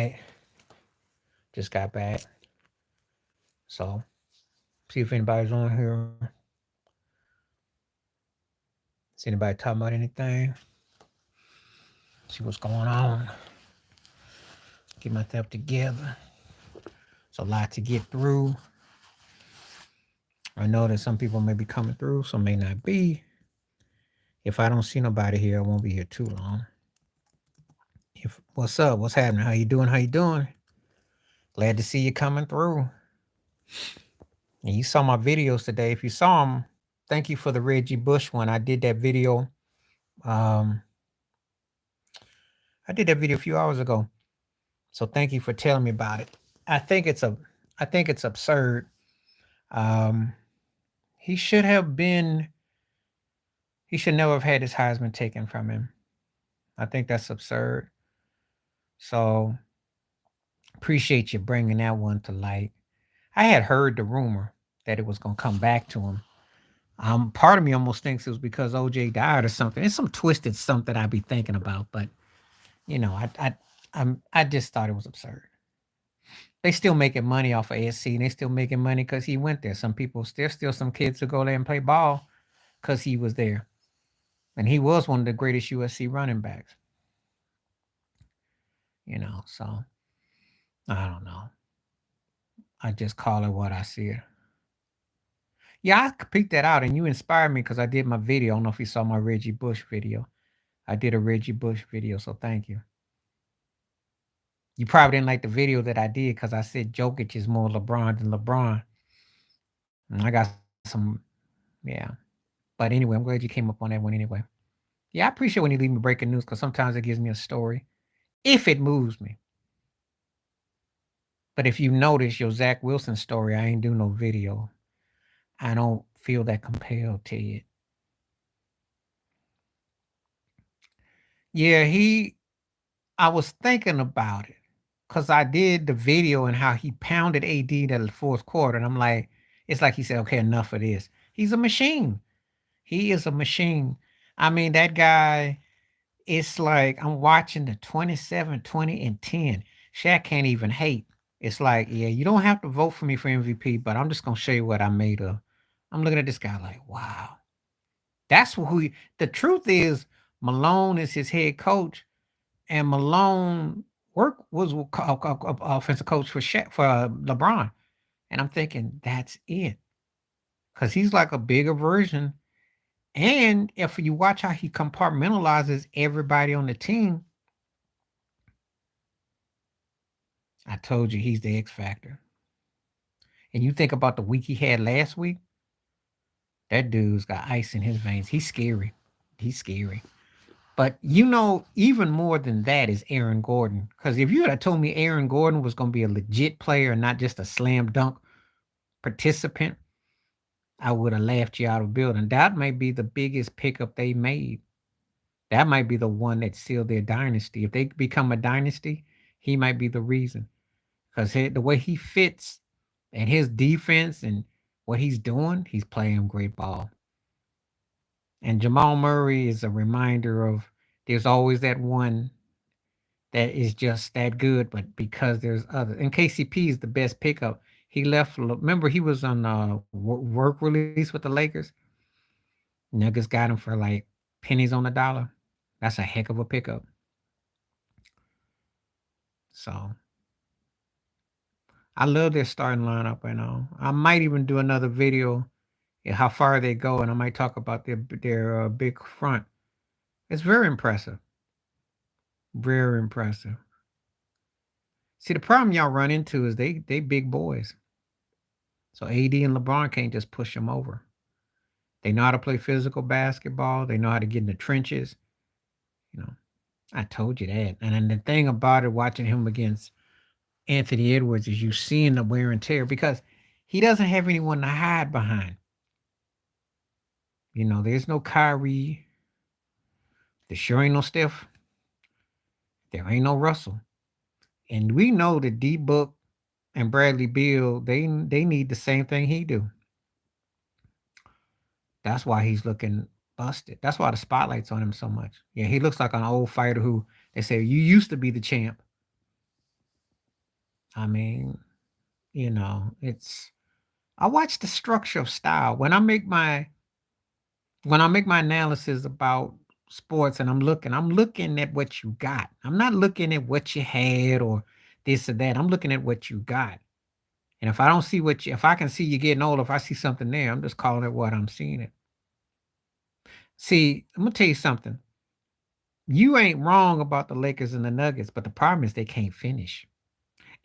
back. Just got back. So see if anybody's on here. See anybody talking about anything? See what's going on. Get myself together. It's a lot to get through. I know that some people may be coming through, some may not be. If I don't see nobody here, I won't be here too long. If what's up? What's happening? How you doing? How you doing? Glad to see you coming through. And you saw my videos today. If you saw them, thank you for the Reggie Bush one. I did that video. Um, I did that video a few hours ago. So thank you for telling me about it. I think it's absurd. Um, he should have been. He should never have had his Heisman taken from him. I think that's absurd. So appreciate you bringing that one to light. I had heard the rumor that it was going to come back to him. Part of me almost thinks it was because OJ died or something. It's some twisted something I be thinking about, but you know, I just thought it was absurd. They still making money off of SC, and they still making money because he went there. Some people, there's still some kids who go there and play ball because he was there, and he was one of the greatest USC running backs. You know, so I don't know. I just call it what I see it. Yeah, I picked that out, and you inspired me because I did my video. I don't know if you saw my Reggie Bush video. I did a Reggie Bush video, so thank you. You probably didn't like the video that I did because I said Jokic is more LeBron than LeBron. And I got some, yeah. But anyway, I'm glad you came up on that one anyway. Yeah, I appreciate when you leave me breaking news because sometimes it gives me a story if it moves me. But if you notice your Zach Wilson story, I ain't do no video. I don't feel that compelled to it. Yeah, I was thinking about it because I did the video and how he pounded AD in the fourth quarter. And I'm like, it's like he said, okay, enough of this. He's a machine. He is a machine. I mean, that guy, it's like I'm watching the 27, 20, and 10. Shaq can't even hate. It's like, yeah, you don't have to vote for me for MVP, but I'm just going to show you what I made of. I'm looking at this guy like, wow. That's who the truth is. Malone is his head coach, and Malone was offensive coach for LeBron. And I'm thinking that's it. Because he's like a bigger version. And if you watch how he compartmentalizes everybody on the team, I told you he's the X factor. And you think about the week he had last week, that dude's got ice in his veins. He's scary. He's scary. But you know, even more than that is Aaron Gordon. Because if you had told me Aaron Gordon was going to be a legit player and not just a slam dunk participant, I would have laughed you out of building. That might be the biggest pickup they made. That might be the one that sealed their dynasty. If they become a dynasty, he might be the reason. Because the way he fits and his defense and what he's doing, he's playing great ball. And Jamal Murray is a reminder of there's always that one that is just that good, but because there's others. And KCP is the best pickup. He left. Remember, he was on work release with the Lakers. Nuggets got him for like pennies on the dollar. That's a heck of a pickup. So I love their starting lineup. I might even do another video how far they go, and I might talk about their big front. It's very impressive. Very impressive. See, the problem y'all run into is they big boys. So AD and LeBron can't just push them over. They know how to play physical basketball. They know how to get in the trenches. You know, I told you that. And then the thing about it, watching him against Anthony Edwards, is you seeing the wear and tear because he doesn't have anyone to hide behind. You know, there's no Kyrie. There sure ain't no Steph. There ain't no Russell. And we know that D-Book and Bradley Beal, they need the same thing he do. That's why he's looking busted. That's why the spotlight's on him so much. Yeah, he looks like an old fighter who they say, you used to be the champ. I mean, it's I watch the structure of style. When I make my analysis about sports and I'm looking at what you got. I'm not looking at what you had or this or that. I'm looking at what you got. And if I don't see if I can see you getting old, if I see something there, I'm just calling it what I'm seeing it. See, I'm gonna tell you something. You ain't wrong about the Lakers and the Nuggets, but the problem is they can't finish.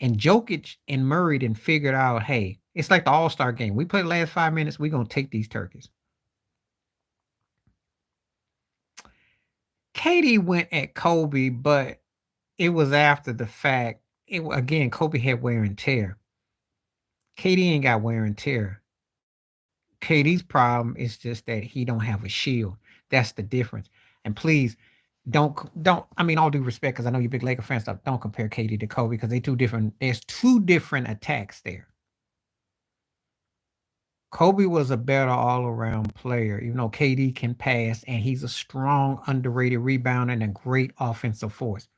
And Jokic and Murray then figured out, hey, it's like the All-Star game. We play the last 5 minutes, we're gonna take these turkeys. Katie went at Kobe, but it was after the fact. Again, Kobe had wear and tear. KD ain't got wear and tear. KD's problem is just that he don't have a shield. That's the difference. And please don't. I mean, all due respect, because I know you big Laker fans stuff. Don't compare KD to Kobe because they two different. There's two different attacks there. Kobe was a better all around player, even though KD can pass and he's a strong, underrated rebounder and a great offensive force.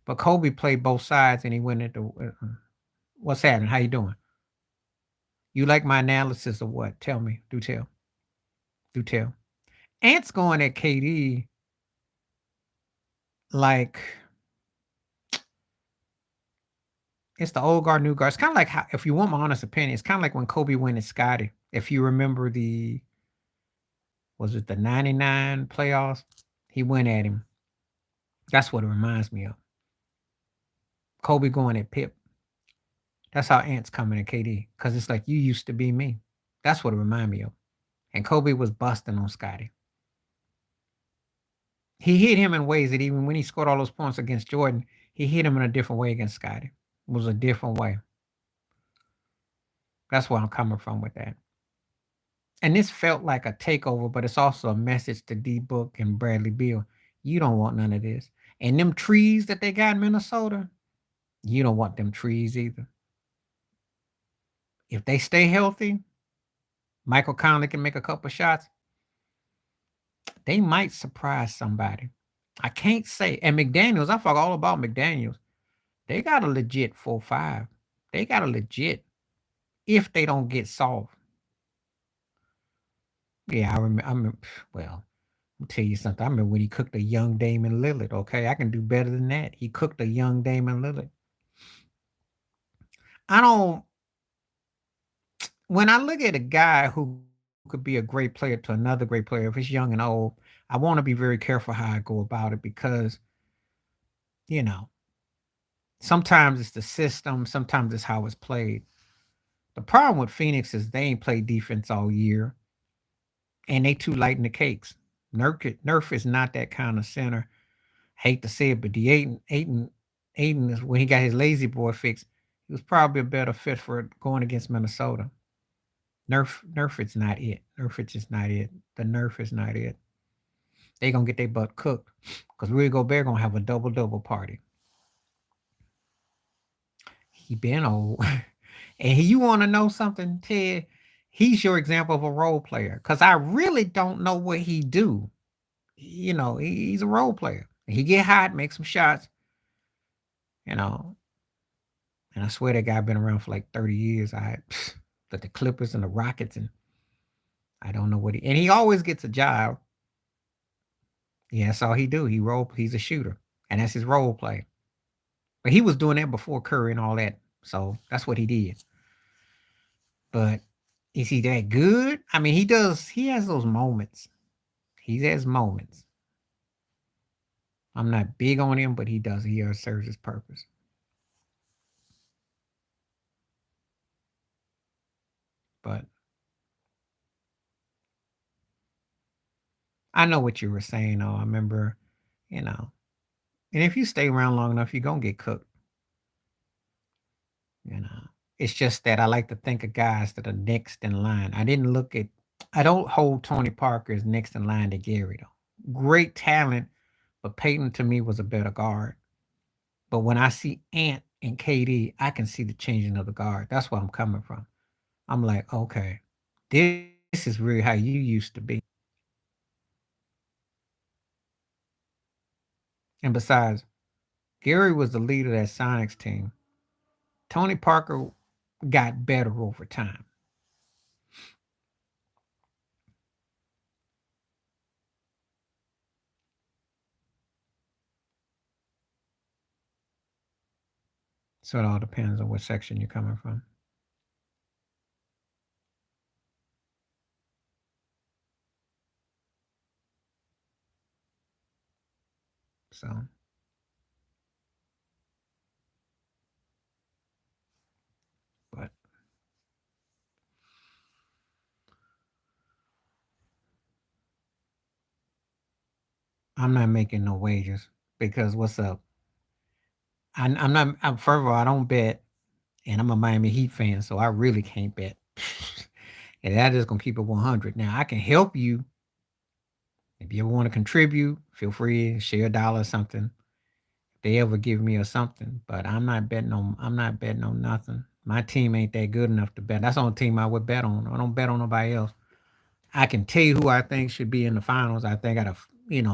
But Kobe played both sides and he went into what's happening? How you doing? You like my analysis of what? Tell me. Do tell. Do tell. Ant's going at KD like it's the old guard, new guard. It's kind of like how, if you want my honest opinion, it's kind of like when Kobe went at Scotty. If you remember was it the 99 playoffs? He went at him. That's what it reminds me of. Kobe going at Pip. That's how Ant's coming at KD. Because it's like, you used to be me. That's what it reminds me of. And Kobe was busting on Scotty. He hit him in ways that even when he scored all those points against Jordan, he hit him in a different way against Scotty. It was a different way. That's where I'm coming from with that. And this felt like a takeover, but it's also a message to D Book and Bradley Beal. You don't want none of this. And them trees that they got in Minnesota, you don't want them trees either. If they stay healthy, Michael Conley can make a couple shots. They might surprise somebody. I can't say. And McDaniels, I forgot all about McDaniels. They got a legit 4-5. They got a legit if they don't get soft. Yeah, I remember. Well, I'll tell you something. I remember when he cooked a young Damon Lillard. Okay, I can do better than that. He cooked a young Damon Lillard. I don't. When I look at a guy who could be a great player to another great player, if it's young and old, I want to be very careful how I go about it because, you know, sometimes it's the system, sometimes it's how it's played. The problem with Phoenix is they ain't played defense all year, and they too light in the cakes. Nerf is not that kind of center. Hate to say it, but the Aiden is when he got his lazy boy fix, he was probably a better fit for going against Minnesota. Nerf is not it. Nerf is just not it. The Nerf is not it. They gonna get their butt cooked because Rudy Gobert gonna have a double party. He been old, and you want to know something, Ted? He's your example of a role player because I really don't know what he do. He's a role player. He get hot, make some shots, you know. And I swear that guy been around for like 30 years. But the Clippers and the Rockets, and I don't know what and he always gets a job. Yeah, that's all he do. He's a shooter. And that's his role play. But he was doing that before Curry and all that. So that's what he did. But is he that good? I mean, he has those moments. He has moments. I'm not big on him, but he does. He serves his purpose. But I know what you were saying, though. I remember, you know. And if you stay around long enough, you're gonna get cooked. You know. It's just that I like to think of guys that are next in line. I don't hold Tony Parker as next in line to Gary though. Great talent, but Peyton to me was a better guard. But when I see Ant and KD, I can see the changing of the guard. That's where I'm coming from. I'm like, okay, this is really how you used to be. And besides, Gary was the leader of that Sonics team. Tony Parker got better over time. So it all depends on what section you're coming from. So, but I'm not making no wages because what's up? I'm not. First of all, I don't bet, and I'm a Miami Heat fan, so I really can't bet. And that is gonna keep it 100. Now I can help you if you ever want to contribute. Feel free to share a dollar or something. If they ever give me or something, but I'm not betting on. I'm not betting on nothing. My team ain't that good enough to bet. That's the only team I would bet on. I don't bet on nobody else. I can tell you who I think should be in the finals. I think I'd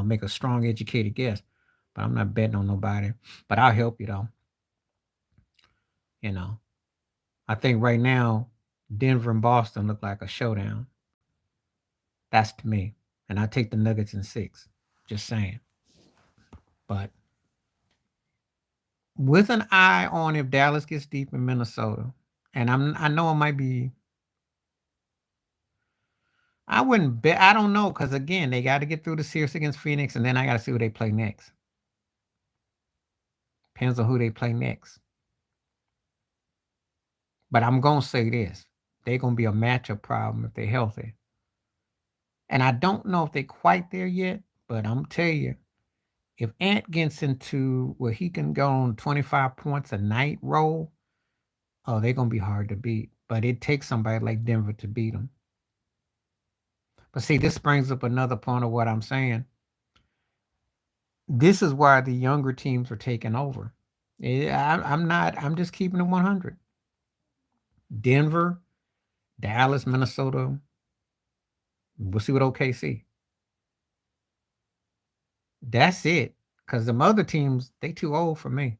make a strong, educated guess, but I'm not betting on nobody. But I'll help you though. You know, I think right now, Denver and Boston look like a showdown. That's to me. And I take the Nuggets in 6. Just saying. But with an eye on if Dallas gets deep in Minnesota, and I know it might be I wouldn't bet. I don't know because again, they got to get through the series against Phoenix, and then I got to see who they play next. Depends on who they play next. But I'm gonna say this: they're gonna be a matchup problem if they're healthy. And I don't know if they're quite there yet, but I'm tell you, if Ant gets into where he can go on 25 points a night roll, oh, they're gonna be hard to beat. But it takes somebody like Denver to beat them. But see, this brings up another point of what I'm saying. This is why the younger teams are taking over. I'm not. I'm just keeping it 100. Denver, Dallas, Minnesota. We'll see what OKC. That's it. Because the other teams, they too old for me.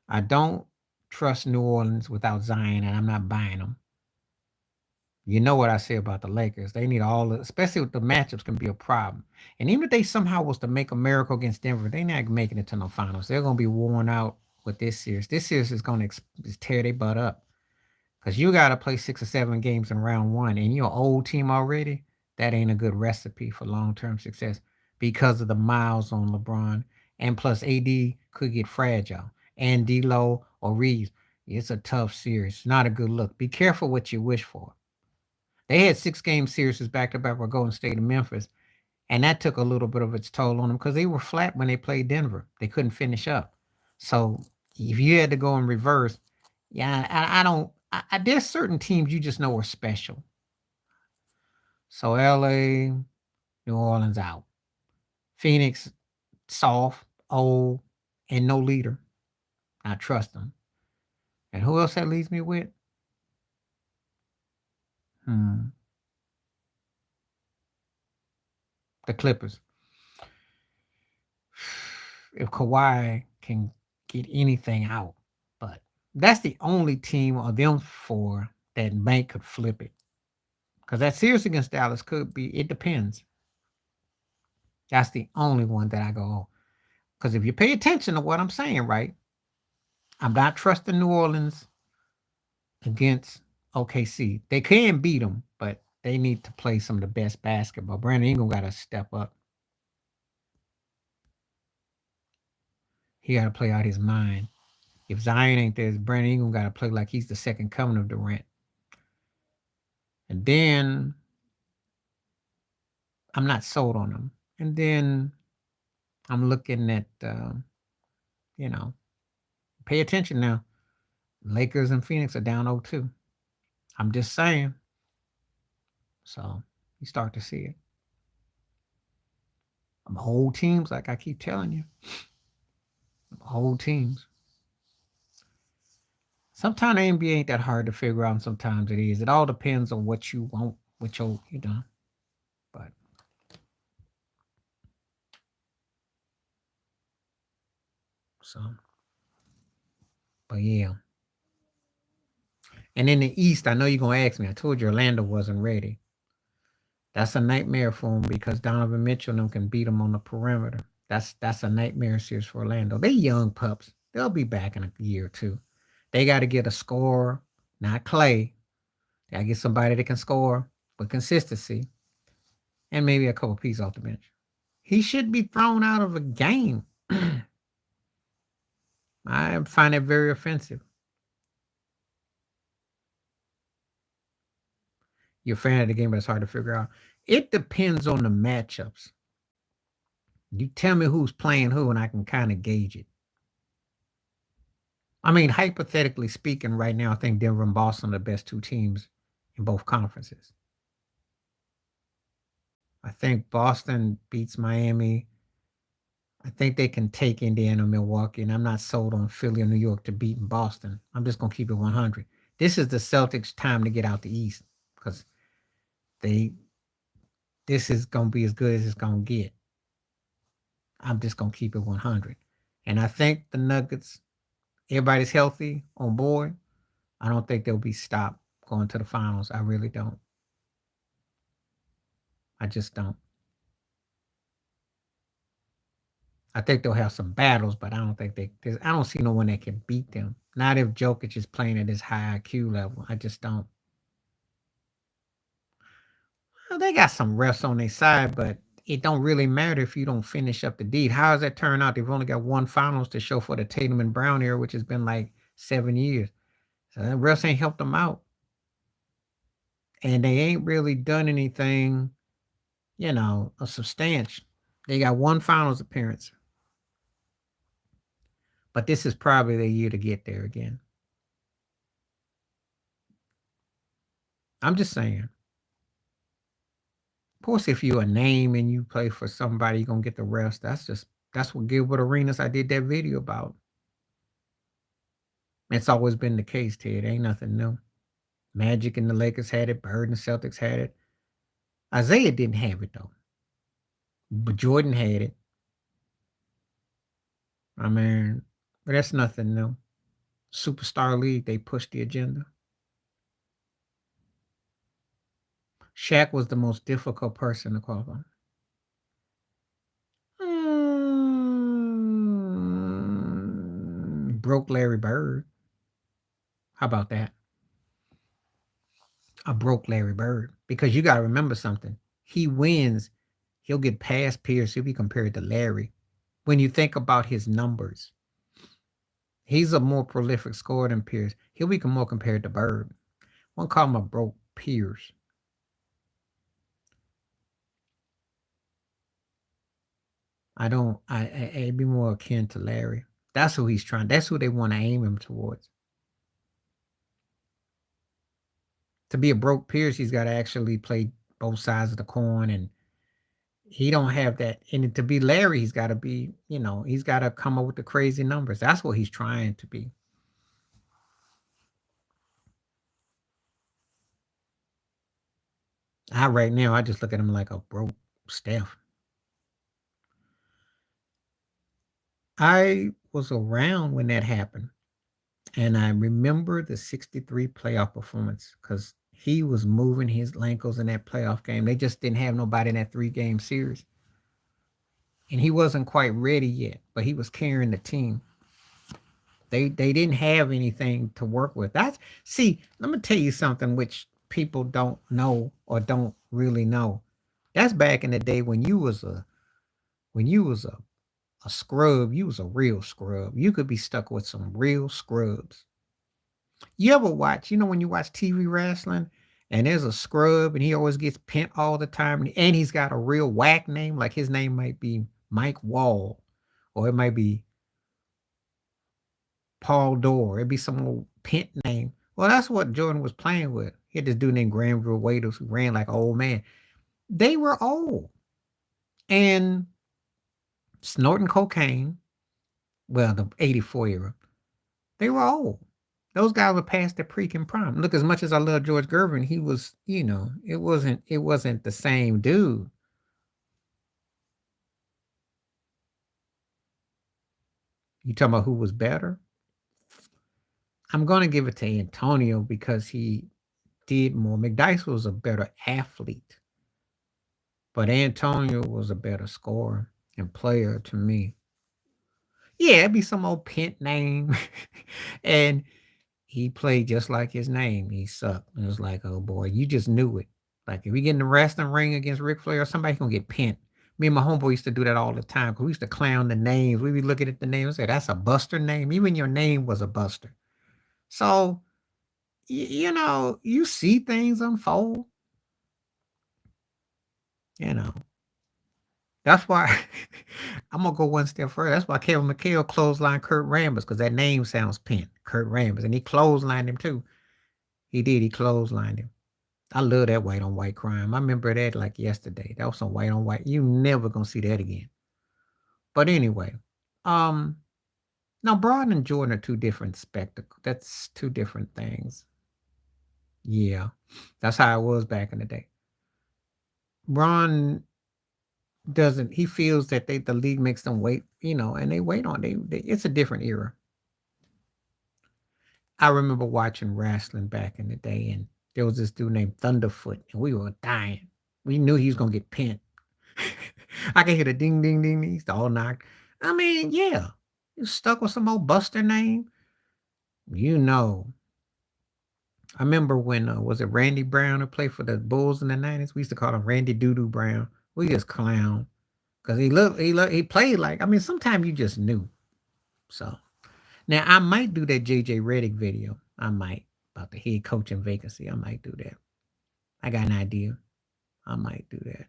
I don't trust New Orleans without Zion, and I'm not buying them. You know what I say about the Lakers. They need all, especially with the matchups, can be a problem. And even if they somehow was to make a miracle against Denver, they're not making it to no finals. They're going to be worn out with this series. This series is going to tear their butt up because you got to play 6 or 7 games in round one, and you're an old team already. That ain't a good recipe for long term success because of the miles on LeBron, and plus AD could get fragile, and D'Lo or Reeves. It's a tough series. Not a good look. Be careful what you wish for. They had 6 game series back to back with Golden State and Memphis, and that took a little bit of its toll on them because they were flat when they played Denver. They couldn't finish up. So if you had to go in reverse, yeah, I don't. There's certain teams you just know are special. So LA, New Orleans out. Phoenix, soft, old, and no leader. I trust them. And who else that leaves me with? Hmm, the Clippers. If Kawhi can get anything out, but that's the only team of them four that Bank could flip it. Because that series against Dallas could be, it depends. That's the only one that I go on. Because if you pay attention to what I'm saying, right, I'm not trusting New Orleans against OKC. They can beat them, but they need to play some of the best basketball. Brandon Ingram got to step up. He got to play out his mind. If Zion ain't there, Brandon Ingram got to play like he's the second coming of Durant. And then I'm not sold on him. And then I'm looking at, you know, pay attention now. Lakers and Phoenix are down 0-2. I'm just saying. So you start to see it. Whole teams, like I keep telling you, whole teams. Sometimes the NBA ain't that hard to figure out, and sometimes it is. It all depends on what you want, what you know. But so, but yeah. And in the East, I know you're going to ask me. I told you Orlando wasn't ready. That's a nightmare for them because Donovan Mitchell and them can beat them on the perimeter. That's a nightmare series for Orlando. They young pups. They'll be back in a year or two. They got to get a scorer, not Clay. They got to get somebody that can score with consistency and maybe a couple pieces off the bench. He should be thrown out of a game. I find it very offensive. You're a fan of the game, but it's hard to figure out. It depends on the matchups. You tell me who's playing who, and I can kind of gauge it. I mean, hypothetically speaking, right now, I think Denver and Boston are the best two teams in both conferences. I think Boston beats Miami. I think they can take Indiana, Milwaukee, and I'm not sold on Philly or New York to beat Boston. I'm just going to keep it 100. This is the Celtics' time to get out the East because this is going to be as good as it's going to get. I'm just going to keep it 100. And I think the Nuggets, everybody's healthy on board. I don't think they'll be stopped going to the finals. I really don't. I just don't. I think they'll have some battles, but I don't think I don't see no one that can beat them. Not if Jokic is playing at this high IQ level. I just don't. Well, they got some refs on their side, but it don't really matter if you don't finish up the deed. How does that turn out? They've only got one finals to show for the Tatum and Brown era, which has been like 7 years. So the refs ain't helped them out. And they ain't really done anything, a substantial. They got one finals appearance. But this is probably the year to get there again. I'm just saying. Of course, if you're a name and you play for somebody, you're going to get the rest. That's what Gilbert Arenas I did that video about. It's always been the case, Ted. Ain't nothing new. Magic and the Lakers had it. Bird and the Celtics had it. Isaiah didn't have it, though. But Jordan had it. I mean, but that's nothing new. Superstar League, they pushed the agenda. Shaq was the most difficult person to qualify. Broke Larry Bird. How about that? I broke Larry Bird because you got to remember something. He wins. He'll get past Pierce. He'll be compared to Larry. When you think about his numbers, he's a more prolific scorer than Pierce. He'll be more compared to Bird. One call him a broke Pierce. I'd be more akin to Larry. That's who he's trying. That's who they want to aim him towards. To be a broke Pierce, he's got to actually play both sides of the coin, and he don't have that. And to be Larry, he's got to be, he's got to come up with the crazy numbers. That's what he's trying to be. Right now, I just look at him like a broke Steph. I was around when that happened. And I remember the 63 playoff performance because he was moving his ankles in that playoff game. They just didn't have nobody in that 3-game series. And he wasn't quite ready yet, but he was carrying the team. They didn't have anything to work with. Let me tell you something which people don't know or don't really know. That's back in the day when you was a scrub, you was a real scrub. You could be stuck with some real scrubs. You ever watch, when you watch TV wrestling and there's a scrub and he always gets pinned all the time and he's got a real whack name, like his name might be Mike Wall or it might be Paul Dore. It'd be some old pent name. Well, that's what Jordan was playing with. He had this dude named Granville Waiters who ran like an old man. They were old and snorting cocaine. Well, the 84 era. They were old. Those guys were past their pre-Kim prime. Look, as much as I love George Gervin, he was, it wasn't the same dude. You talking about who was better? I'm going to give it to Antonio because he did more. McDyess was a better athlete, but Antonio was a better scorer and player to me. Yeah, it'd be some old pent name. And he played just like his name. He sucked. It was like, oh boy, you just knew it. Like if we get in the wrestling ring against Ric Flair, somebody's gonna get pent. Me and my homeboy used to do that all the time because we used to clown the names. We'd be looking at the name and say, that's a Buster name. Even your name was a Buster. So, you see things unfold, you know. That's why I'm gonna go one step further. That's why Kevin McHale clotheslined Kurt Rambis because that name sounds pent, Kurt Rambis, and he clotheslined him too. He did. He clotheslined him. I love that white on white crime. I remember that like yesterday. That was some white on white. You never gonna see that again. But anyway, um, now Braun and Jordan are two different spectacles. That's two different things. Yeah, that's how it was back in the day. Braun doesn't. He feels that the league makes them wait, and they wait on. It's a different era. I remember watching wrestling back in the day, and there was this dude named Thunderfoot, and we were dying. We knew he was gonna get pinned. I can hear the ding, ding, ding, ding. He's all knocked. I mean, yeah, you stuck with some old Buster name. You know, I remember when was it Randy Brown who played for the Bulls in the '90s? We used to call him Randy Doodoo Brown. We just clown because he played like. I mean, sometimes you just knew. So now I might do that JJ Redick video. I might about the head coaching vacancy. I might do that. I got an idea. I might do that.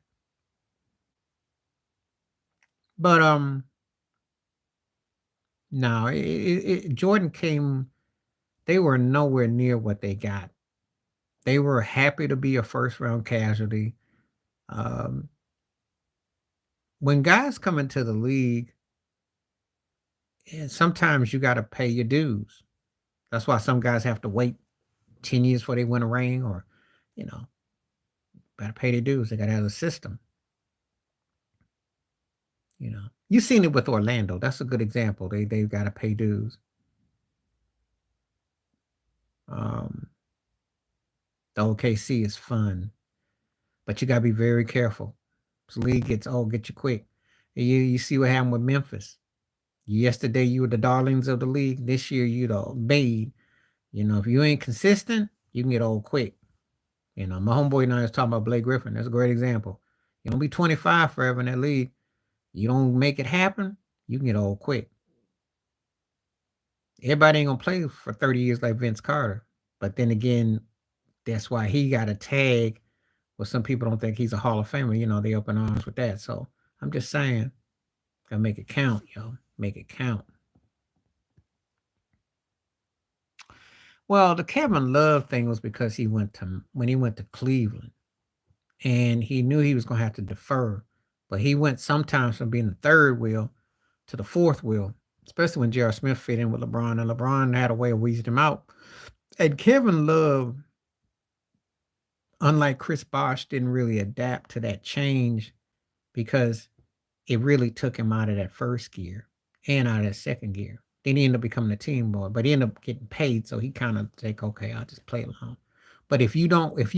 But no, Jordan came. They were nowhere near what they got. They were happy to be a first round casualty. Um, when guys come into the league, sometimes you got to pay your dues. That's why some guys have to wait 10 years before they win a ring, or, you know, got to pay their dues. They got to have a system. You've seen it with Orlando. That's a good example. They've got to pay dues. Um, the OKC is fun, but you got to be very careful. This league get you quick. You see what happened with Memphis. Yesterday you were the darlings of the league. This year you the maid. If you ain't consistent, you can get old quick. My homeboy and I was talking about Blake Griffin. That's a great example. You don't be 25 forever in that league. You don't make it happen, you can get old quick. Everybody ain't gonna play for 30 years like Vince Carter. But then again, that's why he got a tag. Well, some people don't think he's a Hall of Famer. They open arms with that. So I'm just saying, gotta make it count, yo. Make it count. Well, the Kevin Love thing was because when he went to Cleveland, and he knew he was gonna have to defer, but he went sometimes from being the third wheel to the fourth wheel, especially when J.R. Smith fit in with LeBron, and LeBron had a way of weasing him out. And Kevin Love, unlike Chris Bosh, didn't really adapt to that change because it really took him out of that first gear and out of that second gear. Then he ended up becoming a team boy, but he ended up getting paid, so he kind of think, okay, I'll just play along. But if you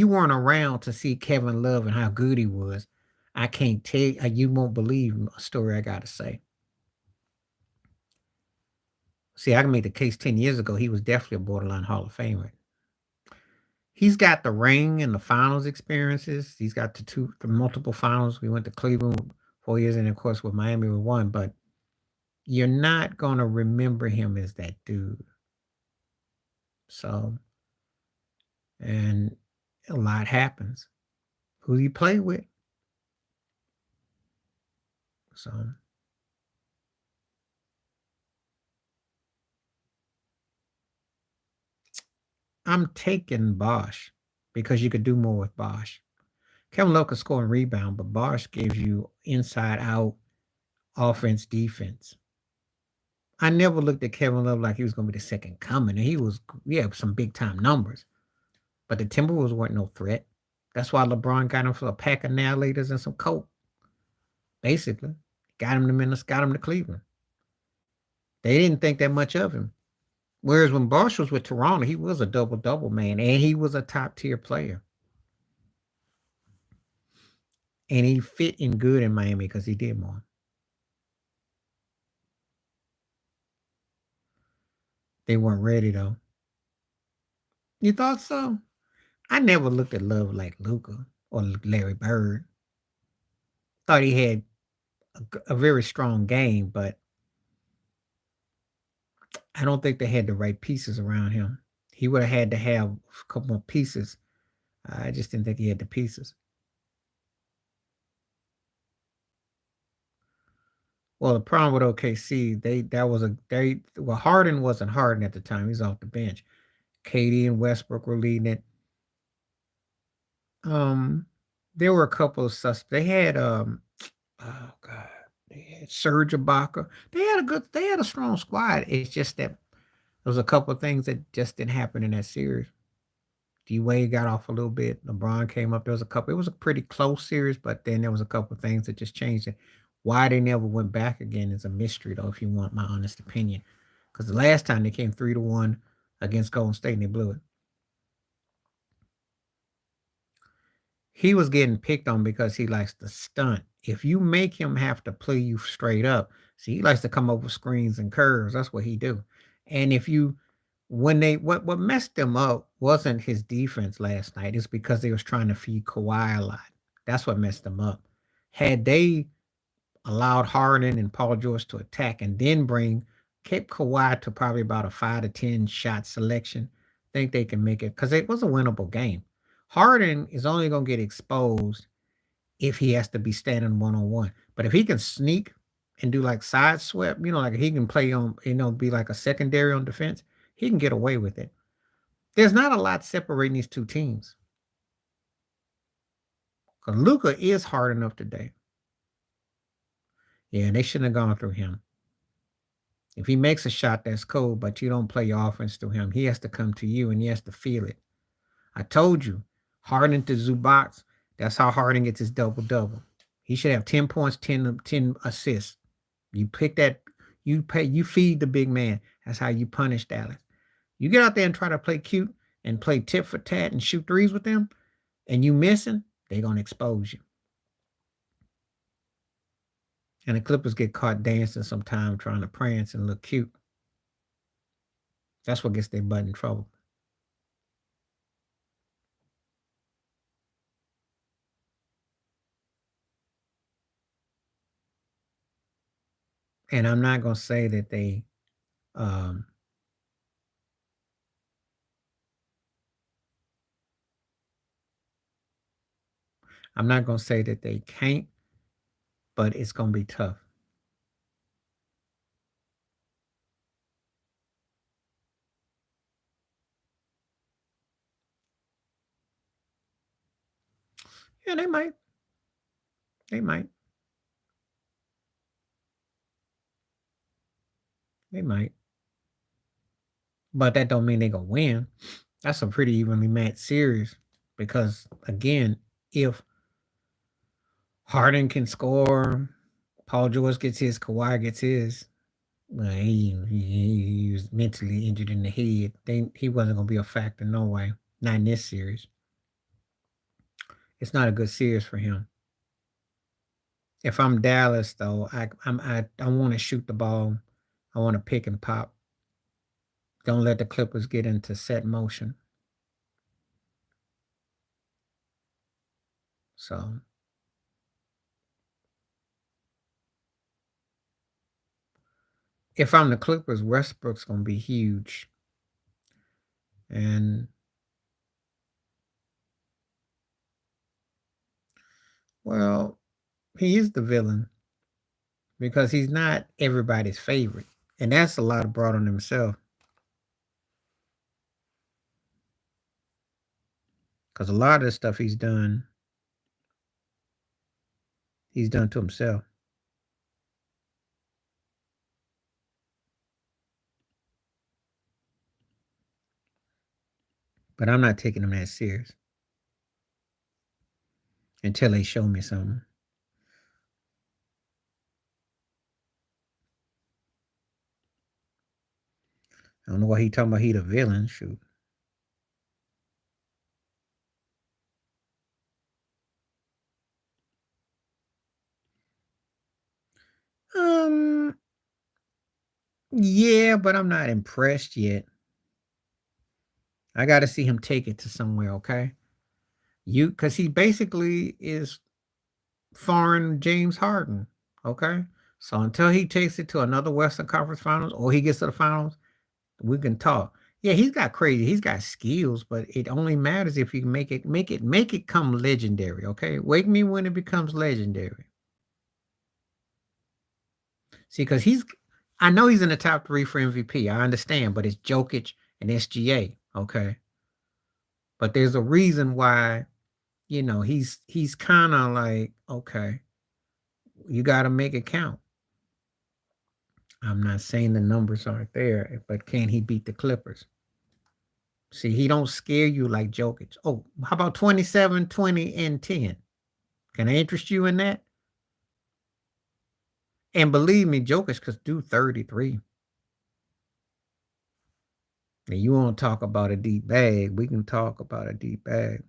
weren't around to see Kevin Love and how good he was, I can't tell you won't believe a story I gotta say. See, I can make the case 10 years ago, he was definitely a borderline Hall of Famer. He's got the ring and the finals experiences. He's got the multiple finals. We went to Cleveland 4 years, and of course with Miami we won, but you're not gonna remember him as that dude. So, and a lot happens. Who do you play with? So I'm taking Bosh because you could do more with Bosh. Kevin Love could score and rebound, but Bosh gives you inside out offense, defense. I never looked at Kevin Love like he was going to be the second coming. And he had some big time numbers, but the Timberwolves weren't no threat. That's why LeBron got him for a pack of annihilators and some coke. Basically, got him to Cleveland. They didn't think that much of him. Whereas when Bosh was with Toronto, he was a double double man, and he was a top tier player, and he fit in good in Miami because he did more. They weren't ready though. You thought so? I never looked at Love like Luca or Larry Bird. Thought he had a very strong game, but I don't think they had the right pieces around him. He would have had to have a couple more pieces. I just didn't think he had the pieces. Well, the problem with OKC, Harden wasn't Harden at the time. He's off the bench. KD and Westbrook were leading it. Um, there were a couple of suspects. They had oh god, they had Serge Ibaka. They had a strong squad. It's just that there was a couple of things that just didn't happen in that series. D Wade got off a little bit. LeBron came up. There was a couple. It was a pretty close series, but then there was a couple of things that just changed it. Why they never went back again is a mystery, though. If you want my honest opinion, because the last time they came 3-1 against Golden State and they blew it. He was getting picked on because he likes to stunt. If you make him have to play you straight up, see, he likes to come up with screens and curves. That's what he do. And if you when they what messed them up wasn't his defense last night. It's because they was trying to feed Kawhi a lot. That's what messed them up. Had they allowed Harden and Paul George to attack and then kept Kawhi to probably about a 5 to 10 shot selection, I think they can make it because it was a winnable game. Harden is only going to get exposed if he has to be standing 1-on-1. But if he can sneak and do like side sweep, like he can play on, be like a secondary on defense, he can get away with it. There's not a lot separating these two teams. Because Luka is hard enough today. Yeah, they shouldn't have gone through him. If he makes a shot, that's cool, but you don't play your offense through him. He has to come to you and he has to feel it. I told you, Harden to Zubac, that's how Harden gets his double-double. He should have 10 points, 10 assists. You pick that, you feed the big man. That's how you punish Dallas. You get out there and try to play cute and play tit for tat and shoot threes with them, and you missing, they're going to expose you. And the Clippers get caught dancing sometime trying to prance and look cute. That's what gets their butt in trouble. And I'm not going to say that they um, I'm not going to say that they can't, but it's going to be tough. Yeah, they might. They might. They might. But that don't mean they're going to win. That's a pretty evenly matched series because, again, if Harden can score, Paul George gets his, Kawhi gets his, well, he was mentally injured in the head. He wasn't going to be a factor, no way. Not in this series. It's not a good series for him. If I'm Dallas, though, I want to shoot the ball. I want to pick and pop. Don't let the Clippers get into set motion. So if I'm the Clippers, Westbrook's going to be huge. And well, he is the villain because he's not everybody's favorite. And that's a lot brought on himself. Because a lot of the stuff he's done to himself. But I'm not taking him that serious until they show me something. I don't know why he talking about he the villain. Shoot. Um, yeah, but I'm not impressed yet. I got to see him take it to somewhere, okay? Because he basically is foreign James Harden, okay? So until he takes it to another Western Conference Finals or he gets to the finals, we can talk. Yeah, he's got crazy. He's got skills, but it only matters if you make it come legendary, okay? Wake me when it becomes legendary. See, because I know he's in the top 3 for MVP. I understand, but it's Jokic and SGA, okay? But there's a reason why, he's kind of like, okay, you got to make it count. I'm not saying the numbers aren't there, but can he beat the Clippers? See, he don't scare you like Jokic. Oh, how about 27, 20, and 10? Can I interest you in that? And believe me, Jokic could do 33. And you want to talk about a deep bag, we can talk about a deep bag.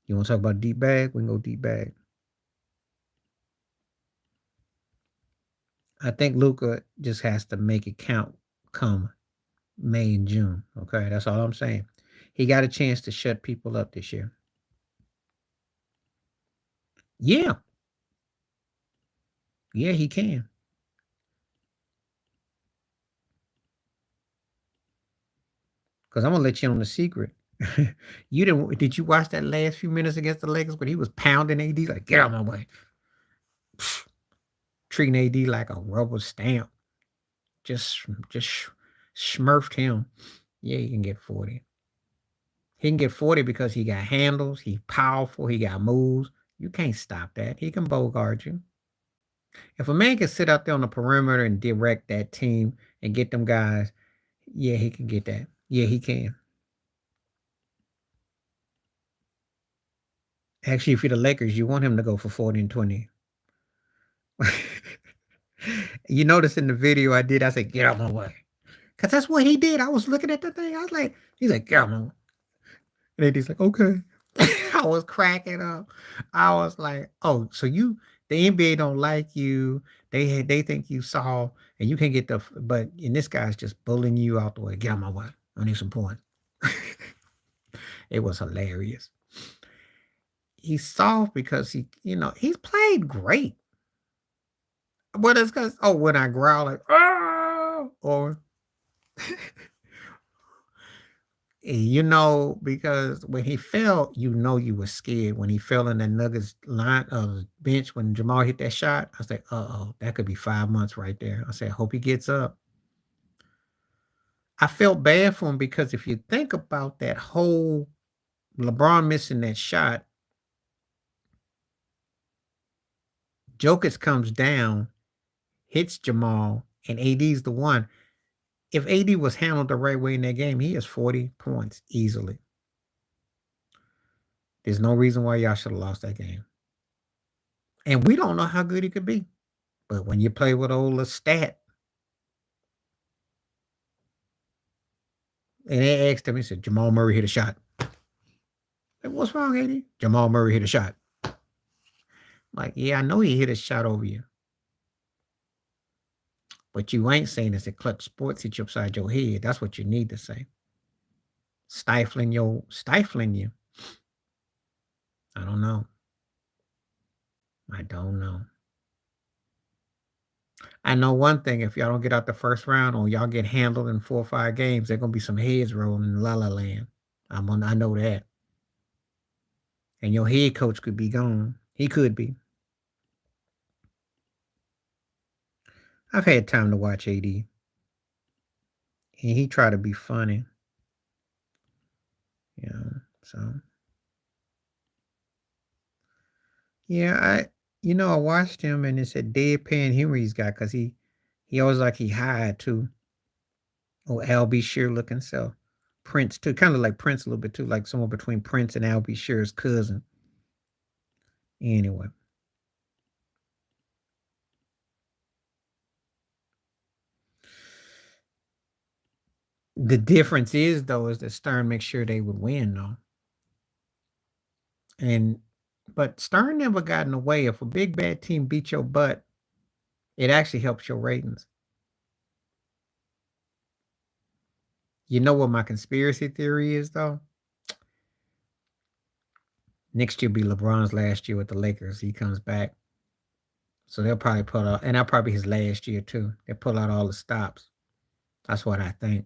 You want to talk about deep bag? We can go deep bag. I think Luka just has to make it count come May and June. Okay, that's all I'm saying. He got a chance to shut people up this year. Yeah, yeah, he can. Because I'm gonna let you on the secret. You didn't? Did you watch that last few minutes against the Lakers when he was pounding AD like get out of my way, treating AD like a rubber stamp? Just smurfed him. Yeah, he can get 40. He can get 40 because he got handles. He's powerful. He got moves. You can't stop that. He can bogart you. If a man can sit out there on the perimeter and direct that team and get them guys, yeah, he can get that. Yeah, he can. Actually, if you're the Lakers, you want him to go for 40 and 20. You notice in the video I did, I said, get out of my way. Because that's what he did. I was looking at the thing. I was like, he's like, get out of my way. And he's like, okay. I was cracking up. I was like, oh, so the NBA don't like you. They think you saw, and you can't get and this guy's just bullying you out the way. Get out of my way. I need some points. It was hilarious. He's soft because he's played great. But it's because, when I growl like, oh, or because when he fell, you were scared. When he fell in the Nuggets line bench when Jamal hit that shot, I said, that could be 5 months right there. I said, hope he gets up. I felt bad for him because if you think about that whole LeBron missing that shot, Jokic comes down, hits Jamal, and AD's the one. If AD was handled the right way in that game, he has 40 points easily. There's no reason why y'all should have lost that game. And we don't know how good he could be. But when you play with old Lestat, and they asked him, he said, Jamal Murray hit a shot. Like, what's wrong, AD? Jamal Murray hit a shot. Like, yeah, I know he hit a shot over you. But you ain't saying it's a clutch sports hit you upside your head. That's what you need to say. Stifling you. I don't know. I don't know. I know one thing. If y'all don't get out the first round or y'all get handled in 4 or 5 games, there's gonna be some heads rolling in La La Land. I know that. And your head coach could be gone. He could be. I've had time to watch AD. And he tried to be funny. So yeah, I watched him and it's a deadpan humor he's got because he always like he high too. Oh, Albie Shear looking so. Prince too, kind of like Prince a little bit too, like somewhere between Prince and Albie Shear's cousin. Anyway, The difference is though is that Stern makes sure they would win though. And but Stern never got in the way. If a big bad team beat your butt, it actually helps your ratings. You know what my conspiracy theory is though? Next year will be LeBron's last year with the Lakers. He comes back. So they'll probably pull out, and that'll probably be his last year too. They'll pull out all the stops. That's what I think.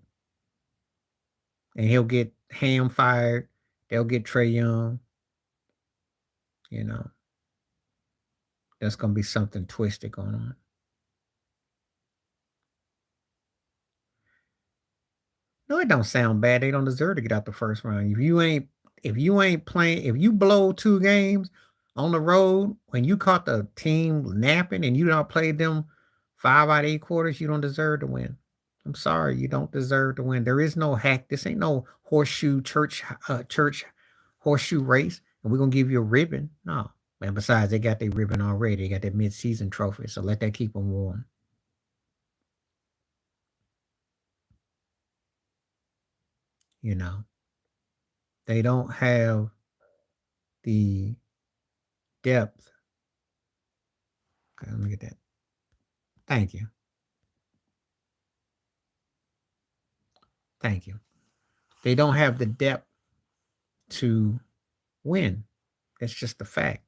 And he'll get Ham fired. They'll get Trae Young. You know, there's gonna be something twisted going on. No, it don't sound bad. They don't deserve to get out the first round. If you ain't playing, if you blow 2 games on the road when you caught the team napping and you don't play them 5 out of 8 quarters, you don't deserve to win. I'm sorry, you don't deserve to win. There is no hack. This ain't no horseshoe church horseshoe race, and we're gonna give you a ribbon. No, man. Besides, they got their ribbon already. They got their mid-season trophy, so let that keep them warm. You know, they don't have the depth. Okay, let me get that. Thank you. Thank you. They don't have the depth to win. That's just a fact.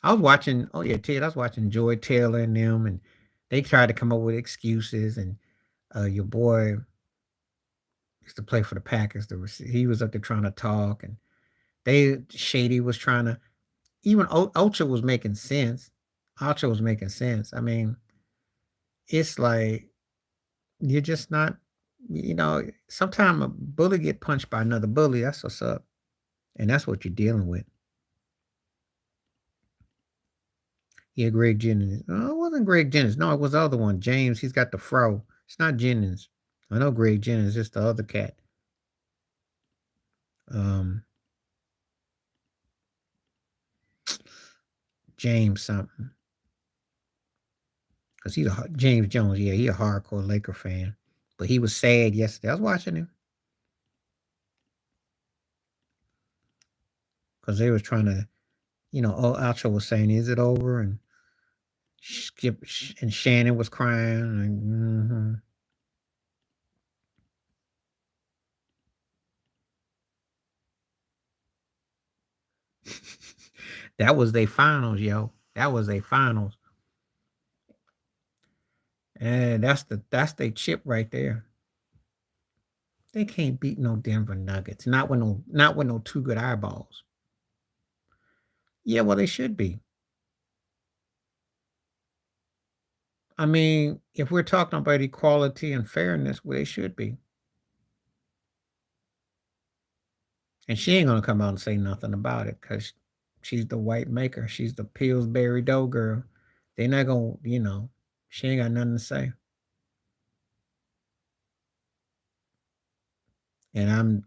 I was watching, oh yeah, Ted, I was watching Joy Taylor and them, and they tried to come up with excuses. And your boy used to play for the Packers. He was up there trying to talk, and Shady was trying to, even Ultra was making sense. Ultra was making sense. I mean, it's like you're just not, sometimes a bully get punched by another bully. That's what's up. And that's what you're dealing with. Yeah, Greg Jennings. Oh, it wasn't Greg Jennings. No, it was the other one. James, he's got the fro. It's not Jennings. I know Greg Jennings, it's the other cat. Um, James something. Because he's James Jones. Yeah, he a hardcore Laker fan. But he was sad yesterday. I was watching him. Because they was trying to, Alcho was saying, is it over? And Skip and Shannon was crying. And, that was their finals, yo. That was their finals. And that's their chip right there. They can't beat no Denver Nuggets. Not with no 2 good eyeballs. Yeah, well, they should be. I mean, if we're talking about equality and fairness, well, they should be. And she ain't gonna come out and say nothing about it because she's the white maker. She's the Pillsbury Dough girl. They not gonna, she ain't got nothing to say. And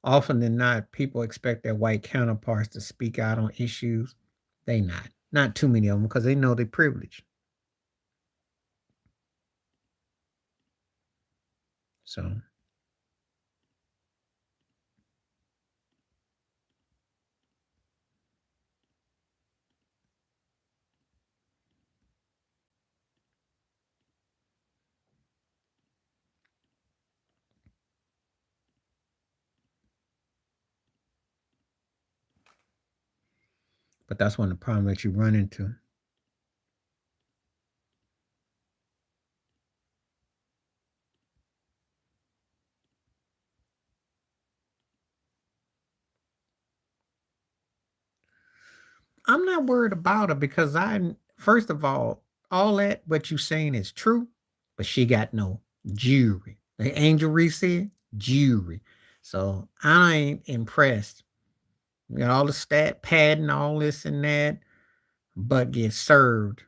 often than not, people expect their white counterparts to speak out on issues. They not too many of them because they know they're privileged. So but that's one of the problems that you run into. I'm not worried about her because first of all that what you saying is true, but she got no jewelry. Like Angel Reese said, jewelry. So I ain't impressed. You got all the stat padding, all this and that, but gets served.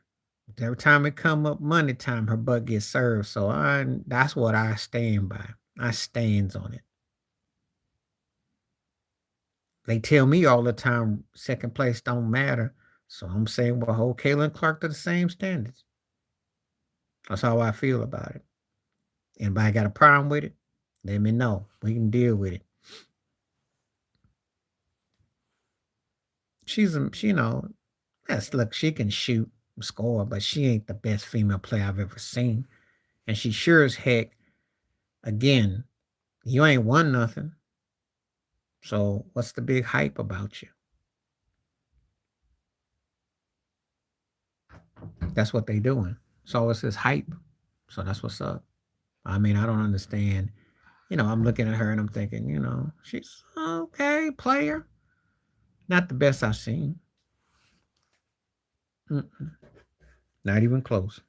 Every time it come up money time, her butt gets served. So that's what I stand by. I stands on it. They tell me all the time second place don't matter. So I'm saying, well, hold Kaylin Clark to the same standards. That's how I feel about it. Anybody got a problem with it? Let me know. We can deal with it. Yes, look, she can shoot, score, but she ain't the best female player I've ever seen. And she sure as heck, again, you ain't won nothing. So what's the big hype about you? That's what they doing. So it's this hype. So that's what's up. I mean, I don't understand. I'm looking at her and I'm thinking, she's okay player. Not the best I've seen. Mm-mm. Not even close.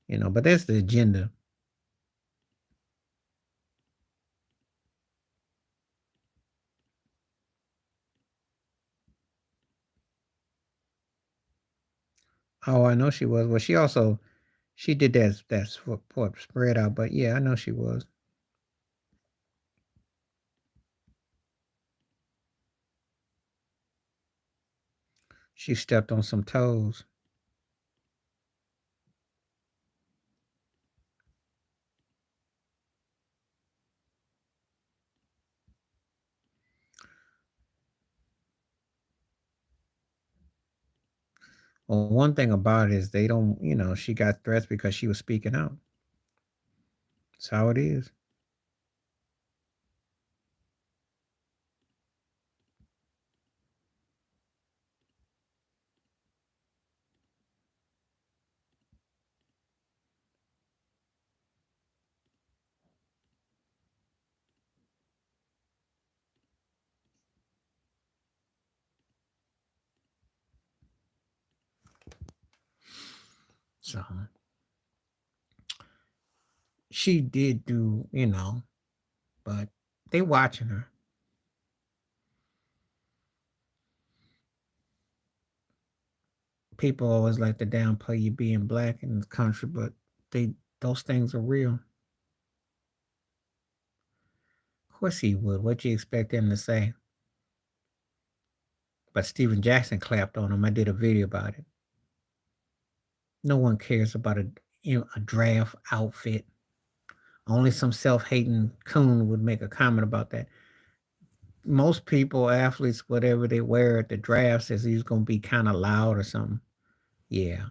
But that's the agenda. Oh, I know she was. Well, she did that what spread out, but yeah, I know she was. She stepped on some toes. Well, one thing about it is they don't, she got threats because she was speaking out. That's how it is. So she did do, but they watching her. People always like to downplay you being black in this country, but those things are real. Of course he would. What you expect him to say? But Steven Jackson clapped on him. I did a video about it. No one cares about a draft outfit. Only some self-hating coon would make a comment about that. Most people, athletes, whatever they wear at the draft, says he's going to be kind of loud or something. Yeah,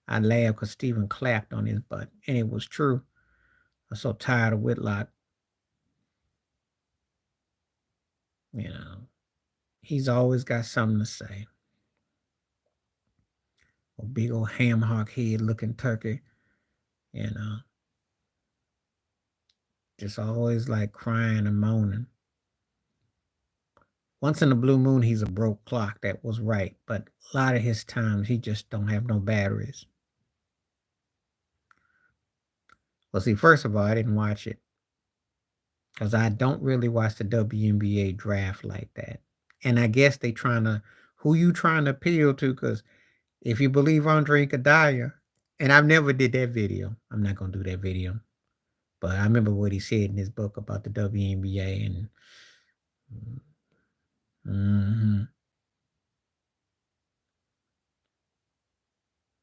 I laughed because Steven clapped on his butt, and it was true. I'm so tired of Whitlock. You know, he's always got something to say. A big old ham hock head looking turkey, you know, just always like crying and moaning. Once in a blue moon, he's a broke clock. That was right. But a lot of his times, he just don't have no batteries. Well, see, first of all, I didn't watch it because I don't really watch the WNBA draft like that. And I guess they trying to, who you trying to appeal to? Because if you believe Andre Iguodala, and I've never did that video. I'm not gonna do that video. But I remember what he said in his book about the WNBA and mm-hmm.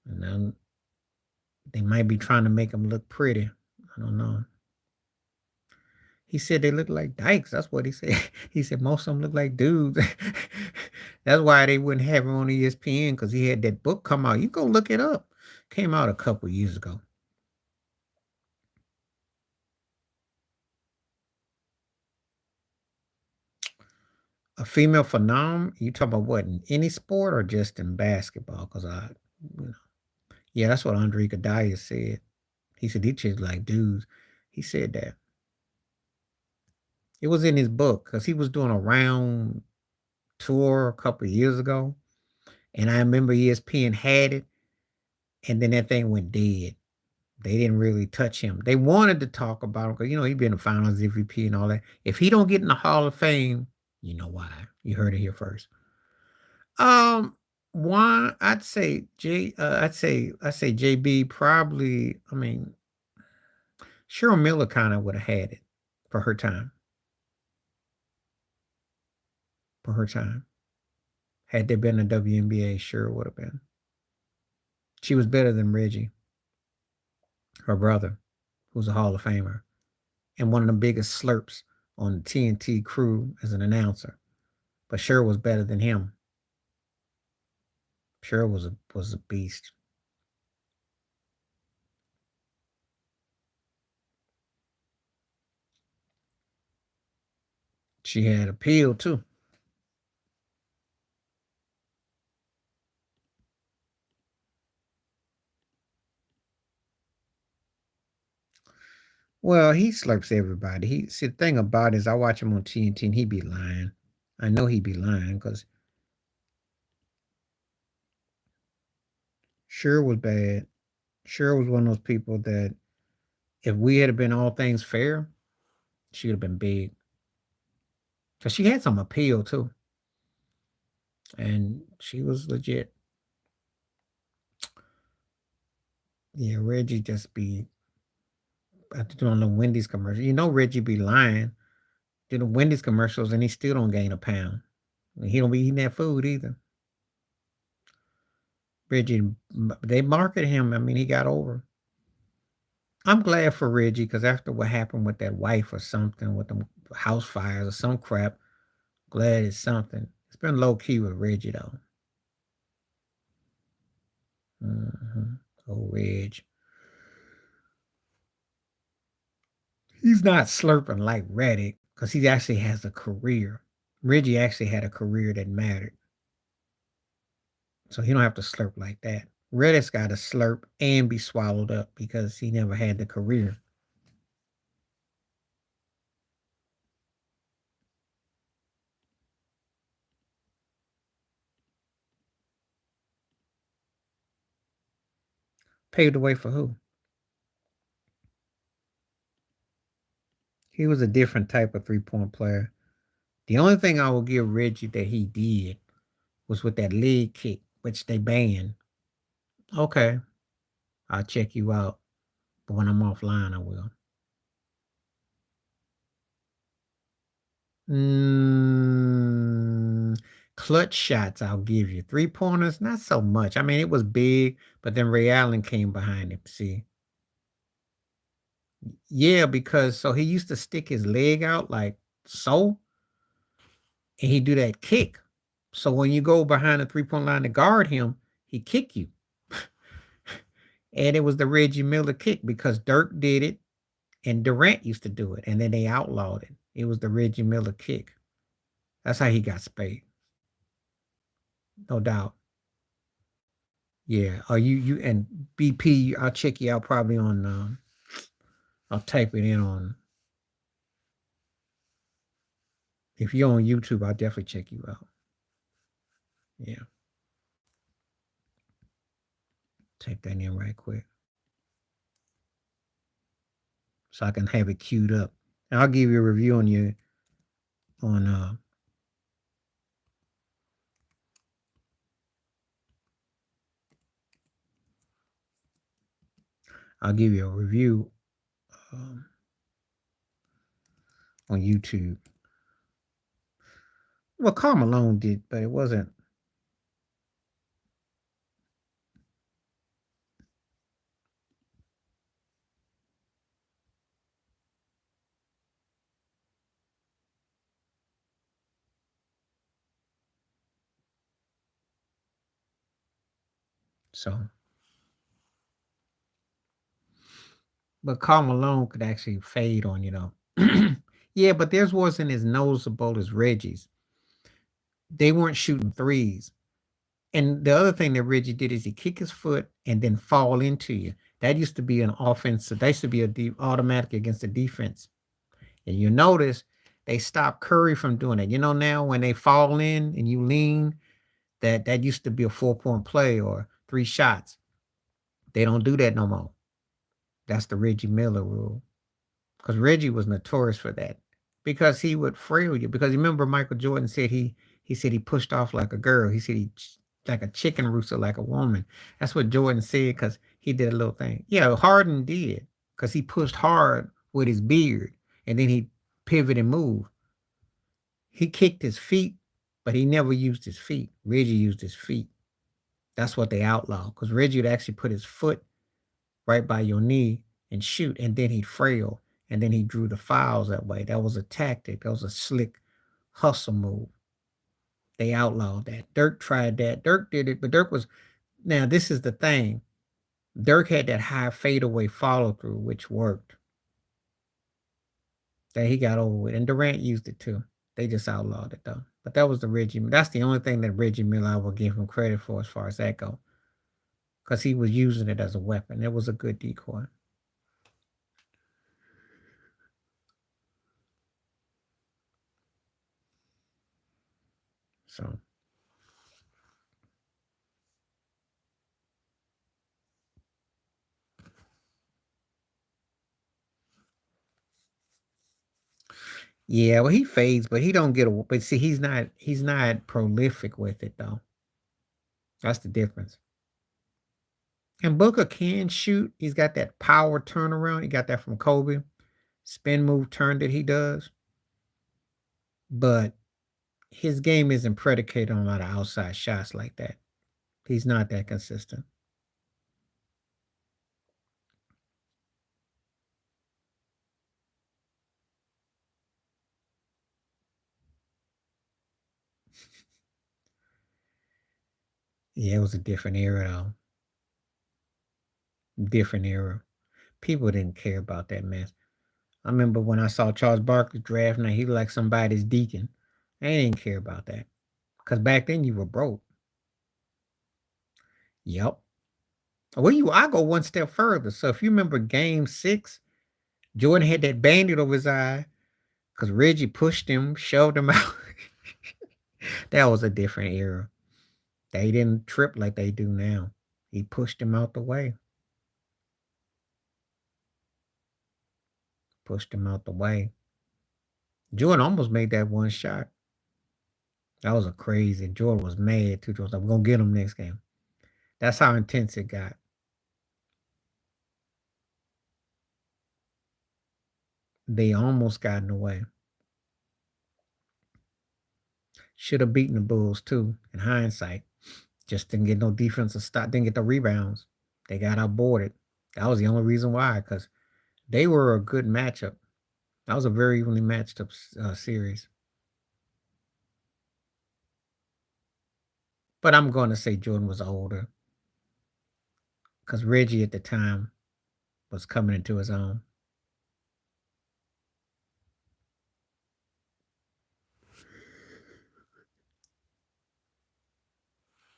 And then they might be trying to make him look pretty. I don't know. He said they look like dykes. That's what he said. He said most of them look like dudes. That's why they wouldn't have him on ESPN because he had that book come out. You go look it up. Came out a couple years ago. A female phenom? You talking about what in any sport or just in basketball? Because you know, yeah, that's what Andre Iguodala said. He said he chicks like dudes. He said that. It was in his book because he was doing a round tour a couple of years ago, and I remember ESPN had it, and then that thing went dead. They didn't really touch him. They wanted to talk about him because he'd been a Finals MVP and all that. If he don't get in the Hall of Fame, you know why? You heard it here first. Um, why? I'd say I'd say JB probably. I mean, Cheryl Miller kind of would have had it for her time. For her time, had there been a WNBA, sure would have been. She was better than Reggie. her brother, who's a Hall of Famer, and one of the biggest slurps on the TNT crew as an announcer. But Cher was better than him. Cher was a beast. She had appeal too. Well, he slurps everybody. The thing about it is I watch him on TNT and he be lying. I know he be lying because Cher was bad. Cher was one of those people that if we had been all things fair, she would have been big. Because she had some appeal too. And she was legit. Yeah, Reggie just be doing the Wendy's commercial. You know Reggie be lying. Do the Wendy's commercials and he still don't gain a pound. He don't be eating that food either. Reggie, they market him. I mean, he got over. I'm glad for Reggie because after what happened with that wife or something, with them house fires or some crap, glad it's something. It's been low key with Reggie though. Oh, Reg. He's not slurping like Reddick because he actually has a career. Reggie actually had a career that mattered. So he don't have to slurp like that. Reddick's got to slurp and be swallowed up because he never had the career. Paved the way for who? He was a different type of 3-point player. The only thing I will give Reggie that he did was with that leg kick, which they banned. Okay, I'll check you out. But when I'm offline, I will. Clutch shots, I'll give you. 3-pointers, not so much. I mean, it was big, but then Ray Allen came behind him. See? Yeah, because so he used to stick his leg out like so, and he do that kick. So when you go behind the 3-point line to guard him, he kick you. And it was the Reggie Miller kick because Dirk did it and Durant used to do it, and then they outlawed it. It was the Reggie Miller kick. That's how he got spayed. No doubt. Yeah. Are you and BP? I'll check you out probably on. I'll type it in on. If you're on YouTube, I'll definitely check you out. Yeah. Type that in right quick, so I can have it queued up. And I'll give you a review on your on. I'll give you a review on YouTube. Well, Karl Malone did, but it wasn't. So, but Karl Malone could actually fade on, Yeah, but theirs wasn't as noticeable as Reggie's. They weren't shooting threes. And the other thing that Reggie did is he kick his foot and then fall into you. That used to be an offense. That used to be automatic against the defense. And you notice they stopped Curry from doing it. Now when they fall in and you lean, that used to be a 4-point play or 3 shots. They don't do that no more. That's the Reggie Miller rule. Because Reggie was notorious for that. Because he would frail you. Because remember Michael Jordan said he said he pushed off like a girl. He said he like a chicken rooster like a woman. That's what Jordan said because he did a little thing. Yeah, Harden did because he pushed hard with his beard and then he pivoted and moved. He kicked his feet, but he never used his feet. Reggie used his feet. That's what they outlawed because Reggie would actually put his foot right by your knee and shoot, and then he'd frail, and then he drew the fouls that way. That was a tactic. That was a slick hustle move. They outlawed that. Dirk tried that. Dirk did it, but Dirk was now. This is the thing. Dirk had that high fadeaway follow through, which worked. That he got over with, and Durant used it too. They just outlawed it though. But that was the Reggie. That's the only thing that Reggie Miller I will give him credit for as far as that go, because he was using it as a weapon. It was a good decoy. So yeah, well he fades, but he don't get a. But see, he's not prolific with it though. That's the difference. And Booker can shoot. He's got that power turnaround. He got that from Kobe. Spin move turn that he does. But his game isn't predicated on a lot of outside shots like that. He's not that consistent. Yeah, it was a different era though. Different era. People didn't care about that mess. I remember when I saw Charles Barkley draft night, he was like somebody's deacon. They didn't care about that. Because back then you were broke. Yep. I go one step further. So if you remember game 6, Jordan had that bandit over his eye because Reggie pushed him, shoved him out. That was a different era. They didn't trip like they do now. He pushed him out the way. Pushed him out the way. Jordan almost made that one shot. That was a crazy. Jordan was mad too. Jordan was like, "We're gonna get him next game." That's how intense it got. They almost got in the way. Should have beaten the Bulls too, in hindsight. Just didn't get no defensive stop, didn't get the rebounds. They got outboarded. That was the only reason why, because they were a good matchup. That was a very evenly matched up series. But I'm going to say Jordan was older because Reggie at the time was coming into his own.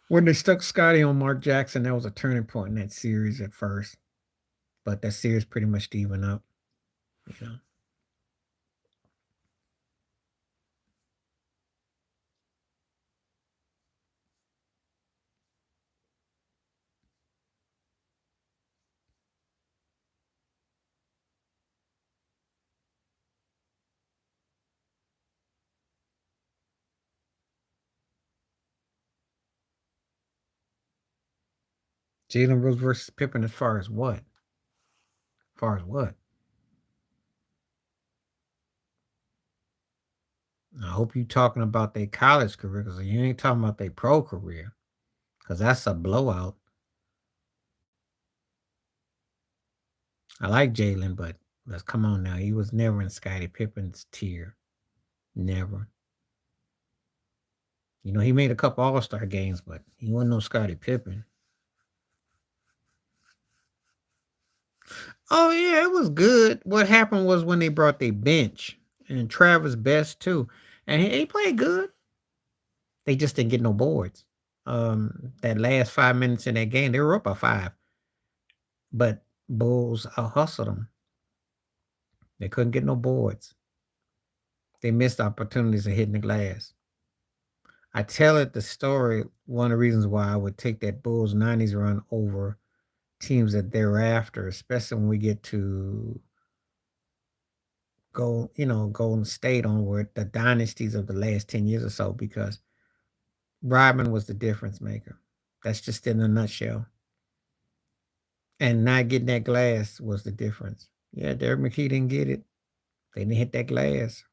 When they stuck Scotty on Mark Jackson, that was a turning point in that series at first. But that series pretty much even up, you know. Jalen Rose versus Pippen as far as what? As far as what? I hope you talking about their college career because you ain't talking about their pro career because that's a blowout. I like Jalen, but let's come on now. He was never in Scottie Pippen's tier. Never. You know, he made a couple All-Star games, but he wasn't no Scottie Pippen. Oh yeah, it was good. What happened was when they brought their bench and Travis Best too, and he played good. They just didn't get no boards. That last 5 minutes in that game, they were up by 5, but Bulls out hustled them. They couldn't get no boards. They missed opportunities of hitting the glass. I tell it the story. One of the reasons why I would take that Bulls '90s run over teams that thereafter, especially when we get to Golden State onward, the dynasties of the last 10 years or so, because Rodman was the difference maker. That's just in a nutshell. And not getting that glass was the difference. Yeah, Derek McKee didn't get it. They didn't hit that glass.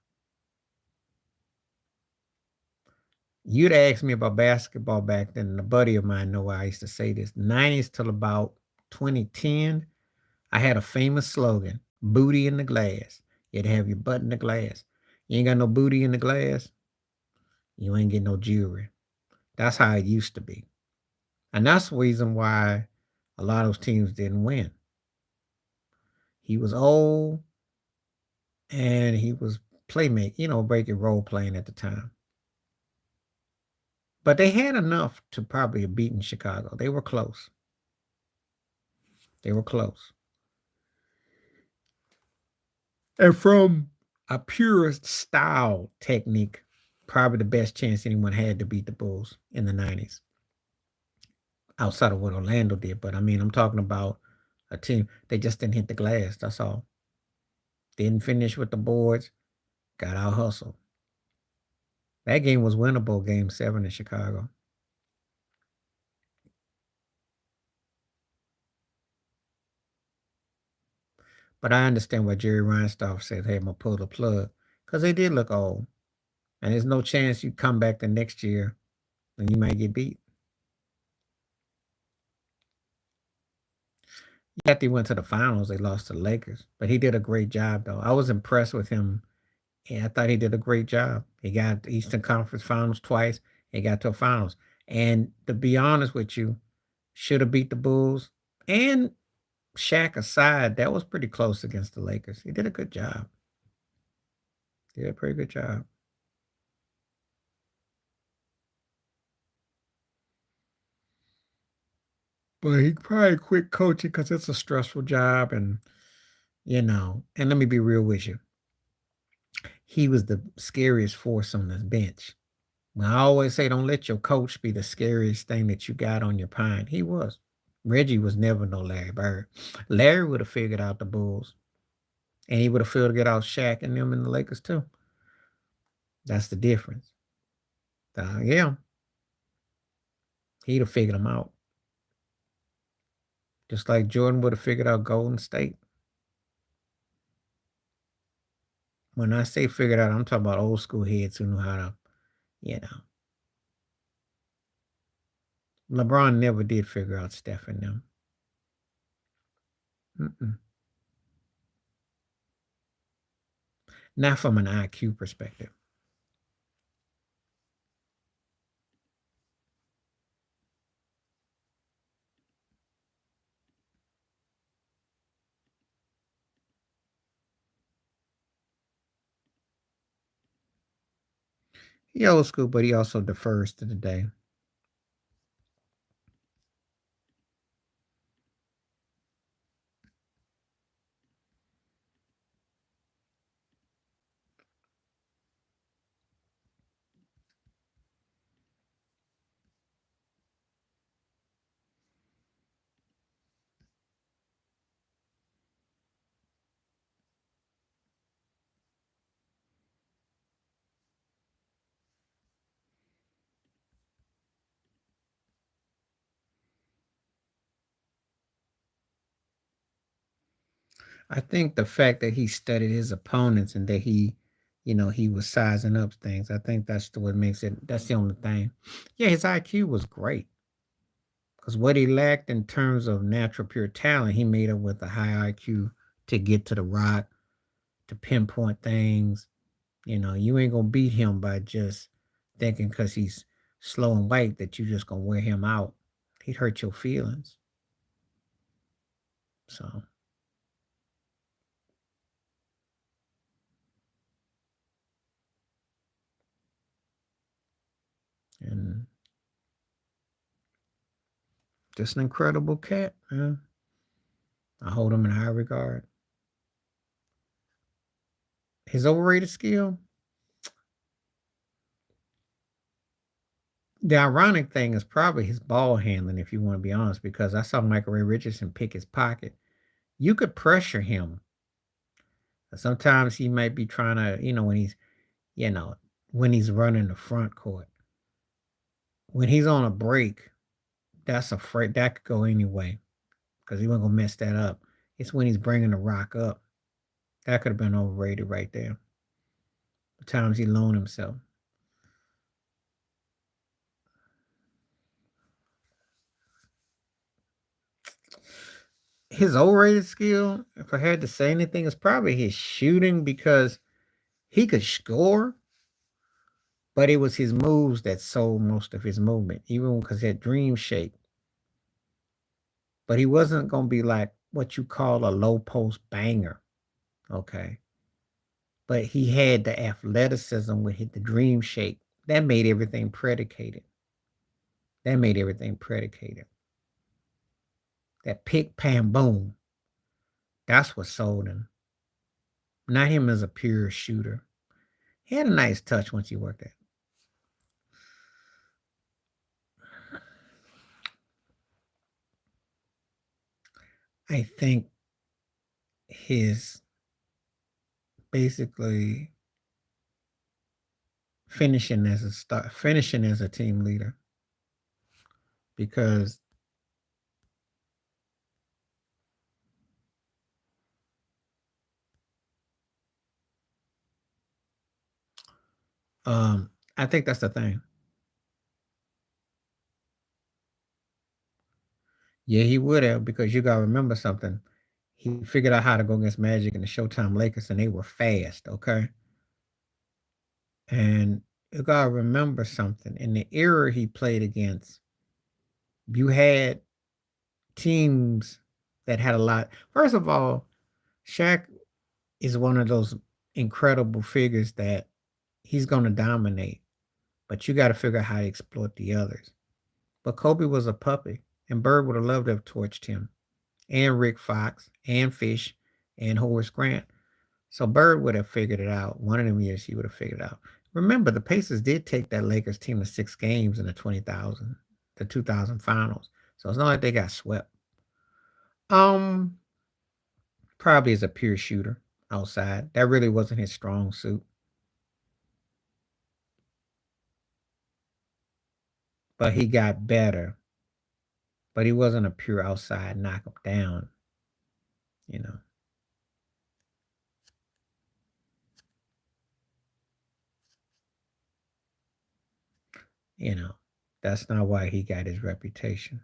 You'd ask me about basketball back then. A buddy of mine know why I used to say this. '90s till about 2010, I had a famous slogan, booty in the glass. You had to have your butt in the glass. You ain't got no booty in the glass, you ain't getting no jewelry. That's how it used to be. And that's the reason why a lot of those teams didn't win. He was old and he was breaking role playing at the time. But they had enough to probably have beaten Chicago. They were close. They were close. And from a purest style technique, probably the best chance anyone had to beat the Bulls in the 90s, outside of what Orlando did. But I mean, I'm talking about a team, they just didn't hit the glass. That's all. Didn't finish with the boards, got out hustled. That game was winnable, game 7 in Chicago. But I understand why Jerry Reinsdorf said, hey, I'm going to pull the plug. Because they did look old. And there's no chance you come back the next year and you might get beat. Yeah, they went to the finals. They lost to the Lakers. But he did a great job, though. I was impressed with him. And I thought he did a great job. He got the Eastern Conference Finals twice. He got to a finals. And to be honest with you, should have beat the Bulls. And Shaq aside, that was pretty close against the Lakers. He did a good job. He did a pretty good job. But he probably quit coaching because it's a stressful job. And let me be real with you. He was the scariest force on the bench. I always say, don't let your coach be the scariest thing that you got on your pine. He was. Reggie was never no Larry Bird. Larry would have figured out the Bulls. And he would have figured out Shaq and them in the Lakers too. That's the difference. Yeah. He'd have figured them out. Just like Jordan would have figured out Golden State. When I say figured out, I'm talking about old school heads who knew how to, you know. LeBron never did figure out Steph and them. Mm-mm. Not from an IQ perspective. He old school, but he also defers to the day. I think the fact that he studied his opponents and that he was sizing up things. I think that's what makes it. That's the only thing. Yeah, his IQ was great because what he lacked in terms of natural pure talent, he made up with a high IQ to get to the rock, to pinpoint things. You ain't gonna beat him by just thinking because he's slow and white that you just gonna wear him out. He'd hurt your feelings. So, and just an incredible cat, man. I hold him in high regard. His overrated skill. The ironic thing is probably his ball handling, if you want to be honest, because I saw Michael Ray Richardson pick his pocket. You could pressure him. Sometimes he might be trying to, you know, when he's running the front court. When he's on a break, that's afraid that could go anyway because he wasn't gonna mess that up. It's when he's bringing the rock up that could have been overrated right there. The times he loaned himself. his overrated skill, if I had to say anything, is probably his shooting because he could score, but it was his moves that sold most of his movement, even because he had dream shape. But he wasn't going to be like what you call a low post banger, okay? But he had the athleticism with the dream shape. That made everything predicated. That made everything predicated. That pick, pam, boom. That's what sold him. Not him as a pure shooter. He had a nice touch once he worked it. I think his basically finishing as a team leader, because I think that's the thing. Yeah, he would have, because you gotta remember something. He figured out how to go against Magic and the Showtime Lakers, and they were fast, okay? And you gotta remember something. In the era he played against, you had teams that had a lot. First of all, Shaq is one of those incredible figures that he's gonna dominate, but you got to figure out how to exploit the others. But Kobe was a puppy, and Bird would have loved to have torched him, and Rick Fox, and Fish, and Horace Grant. So Bird would have figured it out. One of them years, he would have figured it out. Remember, the Pacers did take that Lakers team to 6 games in the 2000 finals. So it's not like they got swept. Um, Probably as a pure shooter outside. That really wasn't his strong suit. But he got better. But he wasn't a pure outside knock him down, you know. You know, that's not why he got his reputation.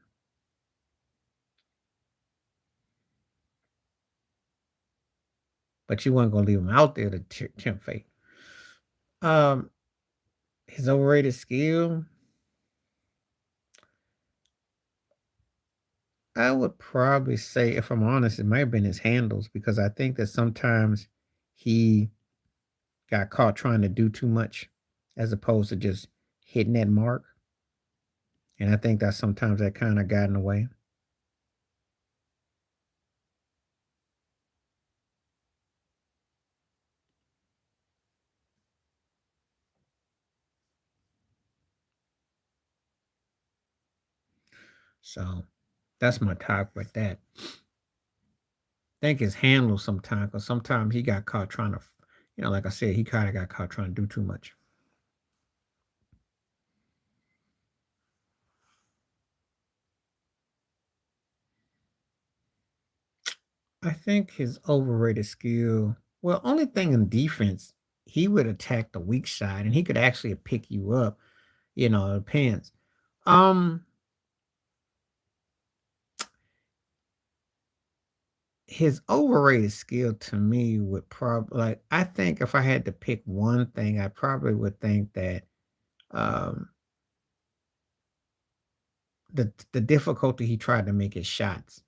But you weren't gonna leave him out there to tempt fate. Um, his overrated skill, I would probably say, if I'm honest, it might have been his handles, because I think that sometimes he got caught trying to do too much as opposed to just hitting that mark. And I think that sometimes that kind of got in the way. So that's my talk with that. Think his handle sometimes, because sometimes he got caught trying to, like I said, he kind of got caught trying to do too much. I think his overrated skill, well, only thing in defense, he would attack the weak side and he could actually pick you up, it depends. Um, his overrated skill to me would probably, like, I think if I had to pick one thing, I probably would think that um the difficulty he tried to make his shots,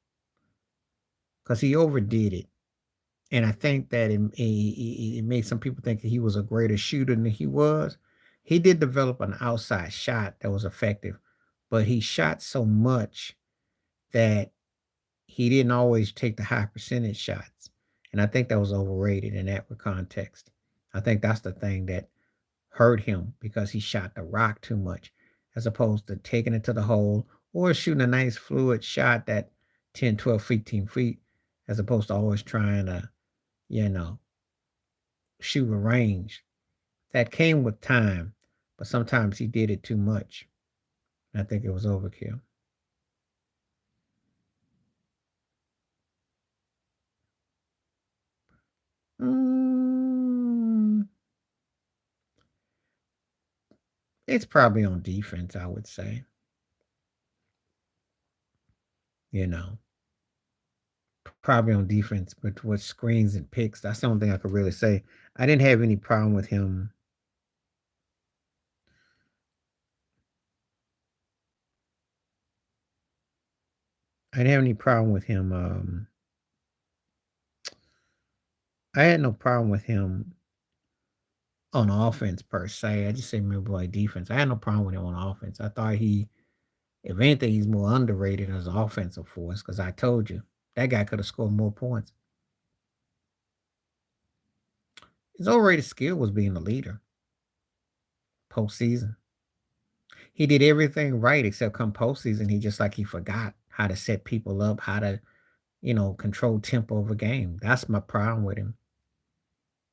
because he overdid it. And I think that it made some people think that he was a greater shooter than he was. He did develop an outside shot that was effective, but he shot so much that he didn't always take the high percentage shots. And I think that was overrated in that context. I think that's the thing that hurt him, because he shot the rock too much as opposed to taking it to the hole or shooting a nice fluid shot that 10, 12, 15 feet, as opposed to always trying to, you know, shoot a range. That came with time, but sometimes he did it too much. I think it was overkill. Mm, it's probably on defense, I would say. You know, Probably on defense, but with screens and picks, that's the only thing I could really say. I didn't have any problem with him. I didn't have any problem with him. I had no problem with him on offense per se. I just say remember like defense. I had no problem with him on offense. I thought if anything, he's more underrated as an offensive force because I told you that guy could have scored more points. His overrated skill was being a leader postseason. He did everything right except come postseason. He forgot how to set people up, how to control tempo of a game. That's my problem with him.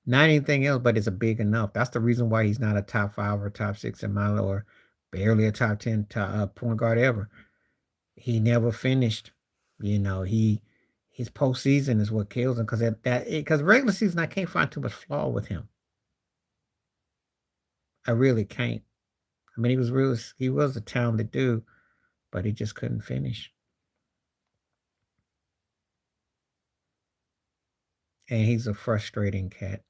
Not anything else, but it's a big enough. That's the reason why he's not a top 5 or top 6 in my or barely a top 10 point guard ever. He never finished. His postseason is what kills him because regular season I can't find too much flaw with him. I really can't. I mean, he was a talented dude, but he just couldn't finish. And he's a frustrating cat.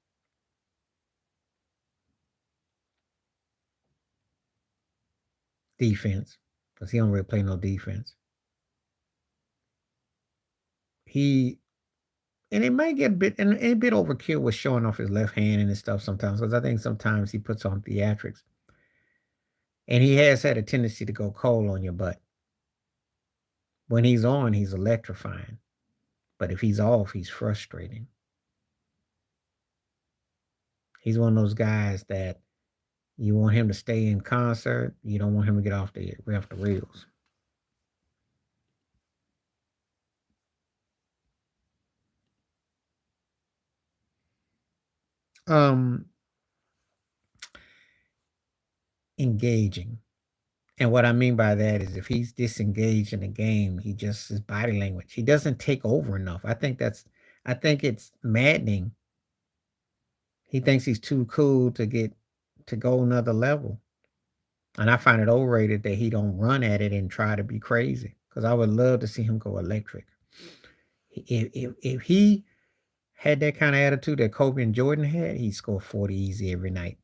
Defense, because he don't really play no defense. He and it might get a bit overkill with showing off his left hand and his stuff sometimes, because I think sometimes he puts on theatrics. And he has had a tendency to go cold on your butt. When he's on, he's electrifying. But if he's off, he's frustrating. He's one of those guys that you want him to stay in concert. You don't want him to get off the reels. Um, Engaging. And what I mean by that is if he's disengaged in the game, his body language. He doesn't take over enough. I think it's maddening. He thinks he's too cool to go another level. And I find it overrated that he don't run at it and try to be crazy. Because I would love to see him go electric. If he had that kind of attitude that Kobe and Jordan had, he'd score 40 easy every night.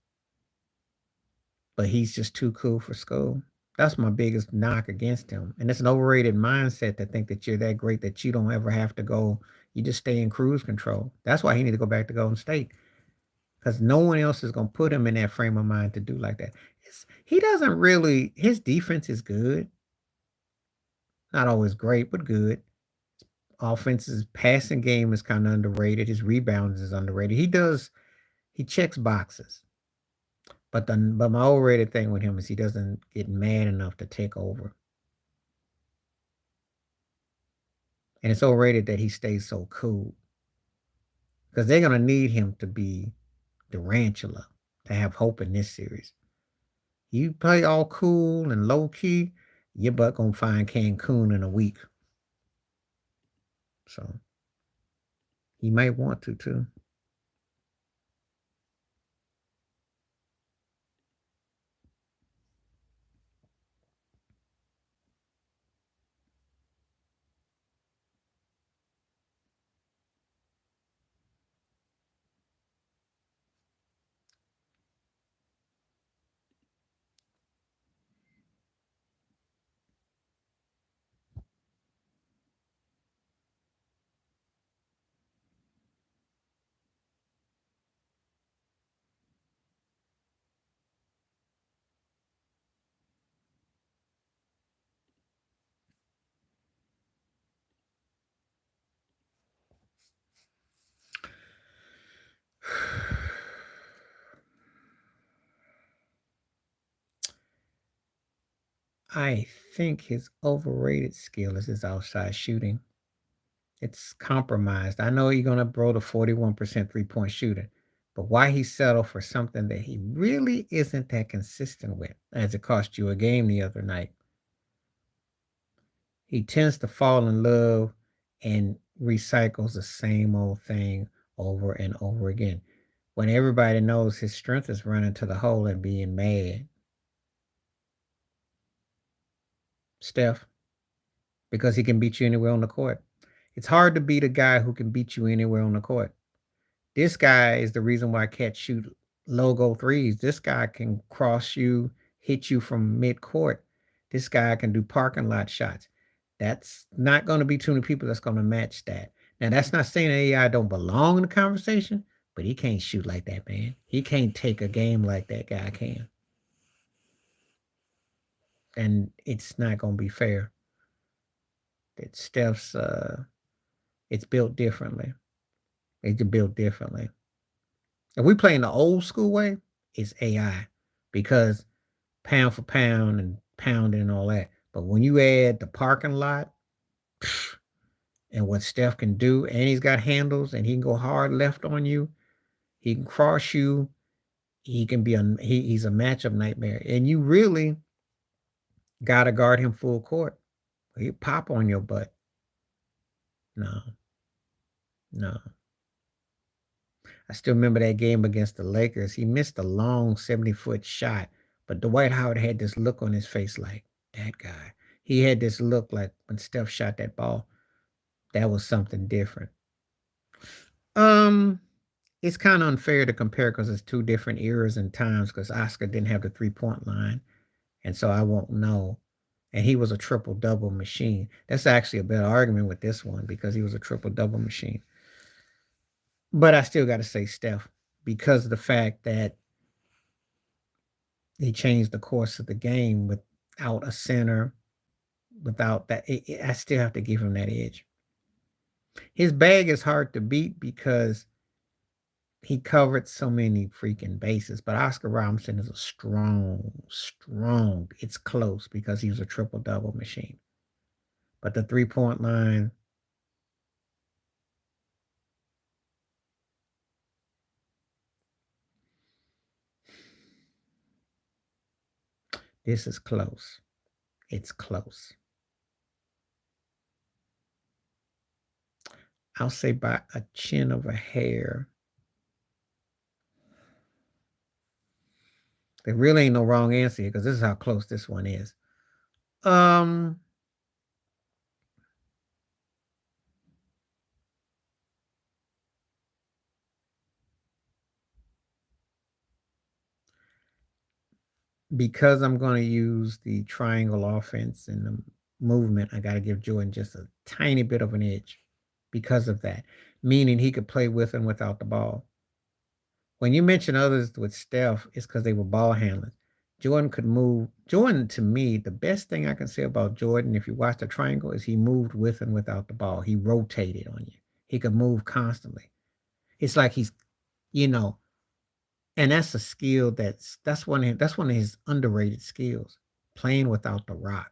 But he's just too cool for school. That's my biggest knock against him. And it's an overrated mindset to think that you're that great that you don't ever have to go. You just stay in cruise control. That's why he need to go back to Golden State. Because no one else is going to put him in that frame of mind to do like that. He doesn't really, his defense is good. Not always great, but good. Offense's passing game is kind of underrated. His rebounds is underrated. He checks boxes. But my overrated thing with him is he doesn't get mad enough to take over. And it's overrated that he stays so cool. Because they're going to need him to be Durantula to have hope in this series. You play all cool and low key, your butt going to find Cancun in a week. So he might want to too. I think his overrated skill is his outside shooting. It's compromised. I know you're going to blow the 41% 3-point shooter, but why he settle for something that he really isn't that consistent with, as it cost you a game the other night? He tends to fall in love and recycles the same old thing over and over again. When everybody knows his strength is running to the hole and being mad. Steph, because he can beat you anywhere on the court. It's hard to beat a guy who can beat you anywhere on the court. This guy is the reason why cats shoot logo threes. This guy can cross you, hit you from mid court. This guy can do parking lot shots. That's not going to be too many people that's going to match that. Now, that's not saying AI don't belong in the conversation, but he can't shoot like that, man. He can't take a game like that guy can. And it's not going to be fair. That Steph's, it's built differently. It's built differently. If we play in the old school way, it's AI because pound for pound and pounding and all that. But when you add the parking lot and what Steph can do, and he's got handles and he can go hard left on you, he can cross you, he can be he's a matchup nightmare. And you really gotta guard him full court. He pop on your butt. No, no. I still remember that game against the Lakers. He missed a long 70-foot shot, but Dwight Howard had this look on his face like, that guy. He had this look like when Steph shot that ball, that was something different. It's kind of unfair to compare because it's two different eras and times because Oscar didn't have the 3-point line, and so I won't know. And he was a triple-double machine. That's actually a better argument with this one because he was a triple-double machine. But I still got to say Steph because of the fact that he changed the course of the game without a center, without that. I still have to give him that edge. His bag is hard to beat because he covered so many freaking bases. But Oscar Robinson is a strong. It's close because he was a triple-double machine. But the 3-point line, this is close. It's close. I'll say by a chin of a hair. There really ain't no wrong answer here because this is how close this one is. Because I'm going to use the triangle offense and the movement, I got to give Jordan just a tiny bit of an edge because of that, meaning he could play with and without the ball. When you mention others with Steph, it's because they were ball handlers. Jordan could move. Jordan, to me, the best thing I can say about Jordan, if you watch the triangle, is he moved with and without the ball. He rotated on you. He could move constantly. It's like he's, you know, and that's a skill that's one of his underrated skills, playing without the rock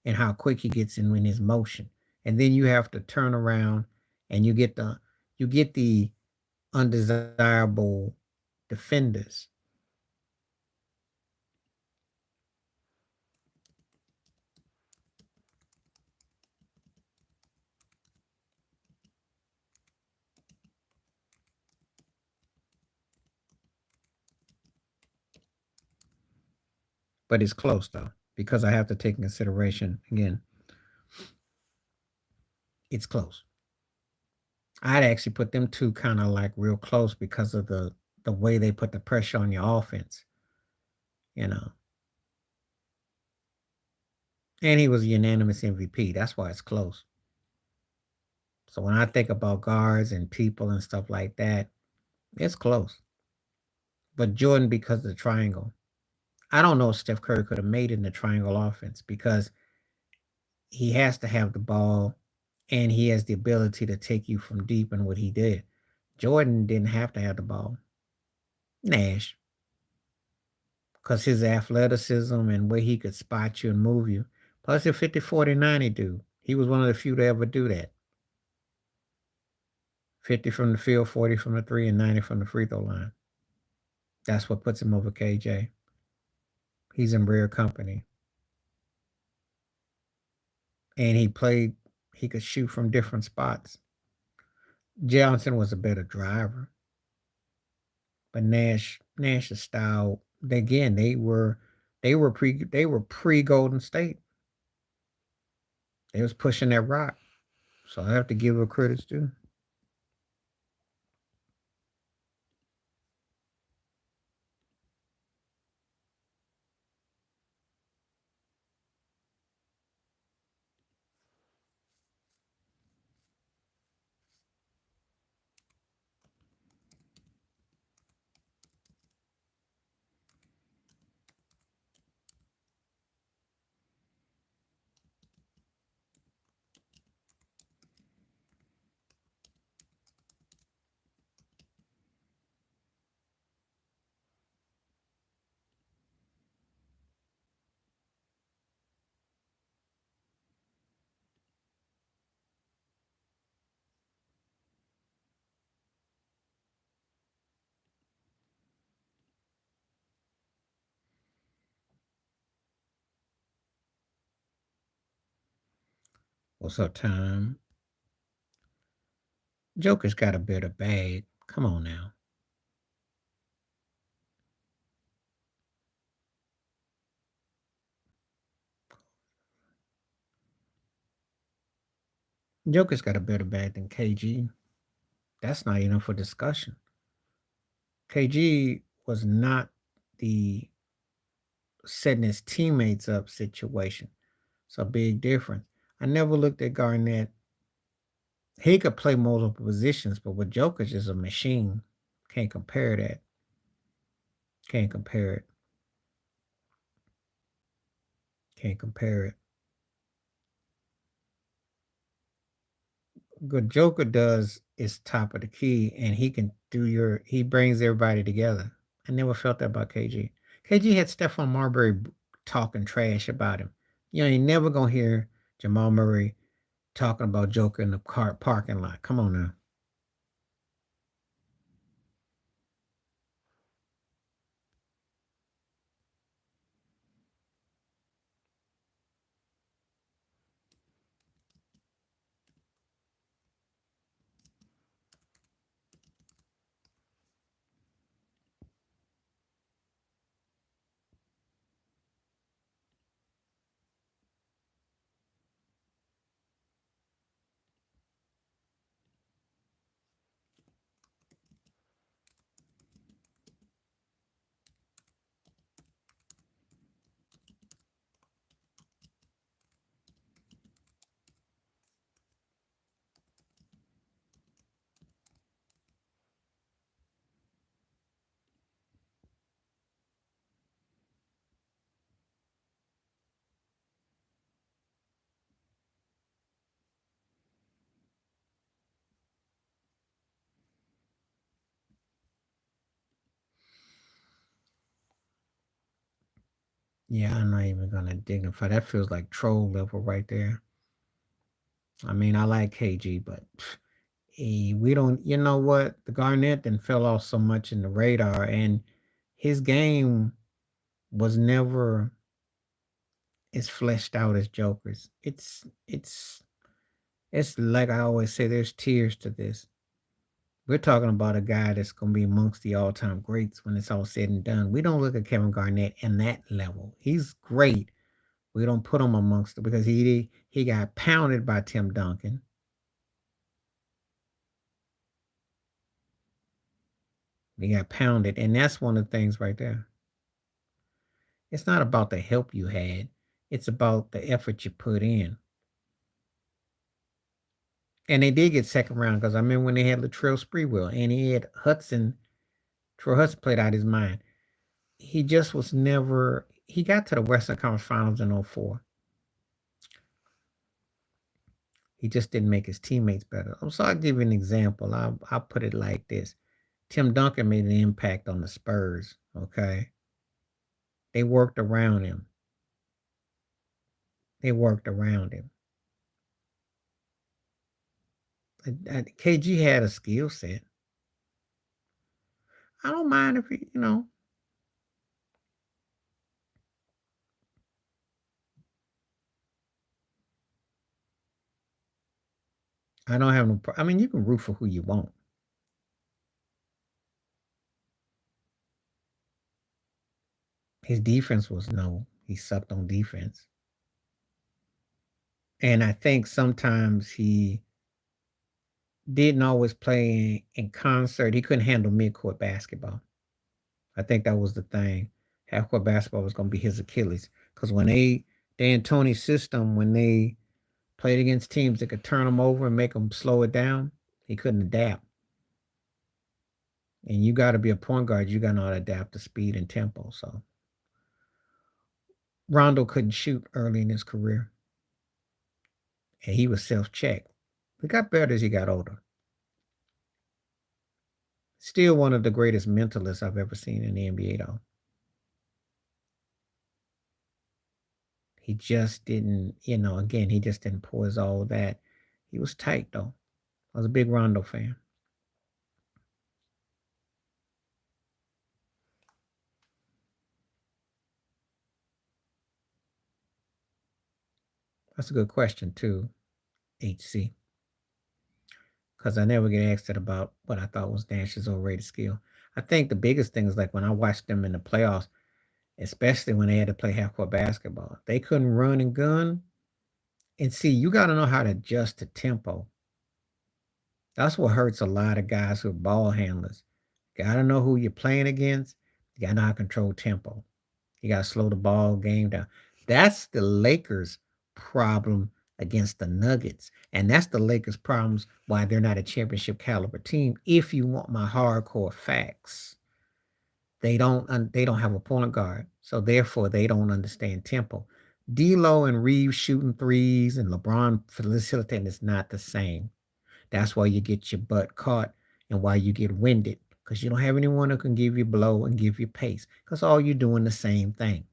and how quick he gets in his motion. And then you have to turn around and you get the undesirable defenders. But it's close though, because I have to take in consideration again, it's close. I'd actually put them two kind of like real close because of the way they put the pressure on your offense, you know. And he was a unanimous MVP. That's why it's close. So when I think about guards and people and stuff like that, it's close. But Jordan, because of the triangle, I don't know if Steph Curry could have made it in the triangle offense because he has to have the ball and he has the ability to take you from deep in what he did. Jordan didn't have to have the ball. Nash, because his athleticism and where he could spot you and move you. Plus, he's 50, 40, 90 dude. He was one of the few to ever do that. 50 from the field, 40 from the three, and 90 from the free throw line. That's what puts him over KJ. He's in rare company. And he could shoot from different spots. Johnson was a better driver. But Nash's style, they were pre Golden State. They was pushing that rock. So I have to give her credits too. What's up, time? Joker's got a better bag. Come on now. Joker's got a better bag than KG. That's not even for discussion. KG was not the setting his teammates up situation. It's a big difference. I never looked at Garnett. He could play multiple positions, but with Jokic is a machine. Can't compare that. Can't compare it. Can't compare it. What Joker does is top of the key, and he brings everybody together. I never felt that about KG. KG had Stephon Marbury talking trash about him. You know, you never gonna hear Jamal Murray talking about Joker in the car parking lot. Come on now. Yeah, I'm not even gonna dignify. That feels like troll level right there. I mean, I like KG, but we don't. You know what? The Garnett then fell off so much in the radar, and his game was never as fleshed out as Joker's. It's like I always say. There's tears to this. We're talking about a guy that's going to be amongst the all-time greats when it's all said and done. We don't look at Kevin Garnett in that level. He's great. We don't put him amongst it because he got pounded by Tim Duncan. He got pounded, and that's one of the things right there. It's not about the help you had. It's about the effort you put in. And they did get second round because I remember when they had Latrell Sprewell and he had Hudson. Troy Hudson played out his mind. He just was never. He got to the Western Conference Finals in 04. He just didn't make his teammates better. So I'll give you an example. I'll put it like this. Tim Duncan made an impact on the Spurs, okay? They worked around him. They worked around him. KG had a skill set. I don't mind if I don't have no. I mean, you can root for who you want. His defense was no. He sucked on defense. And I think sometimes he didn't always play in concert. He couldn't handle mid-court basketball. I think that was the thing. Half-court basketball was going to be his Achilles. Because when D'Antoni's system, when they played against teams that could turn them over and make them slow it down, he couldn't adapt. And you got to be a point guard. You got to know how to adapt to speed and tempo. So Rondo couldn't shoot early in his career. And he was self-checked. He got better as he got older. Still one of the greatest mentalists I've ever seen in the NBA, though. He just didn't, again, he just didn't poise all of that. He was tight, though. I was a big Rondo fan. That's a good question, too, HC. Because I never get asked it about what I thought was Nash's overrated skill. I think the biggest thing is like when I watched them in the playoffs, especially when they had to play half-court basketball, they couldn't run and gun. And see, you got to know how to adjust to tempo. That's what hurts a lot of guys who are ball handlers. You got to know who you're playing against. You got to know how to control tempo. You got to slow the ball game down. That's the Lakers' problem against the Nuggets. And that's the Lakers' problems why they're not a championship caliber team. If you want my hardcore facts, they don't have a point guard. So therefore they don't understand tempo. D'Lo and Reeves shooting threes and LeBron facilitating is not the same. That's why you get your butt caught and why you get winded because you don't have anyone who can give you blow and give you pace because all you're doing the same thing.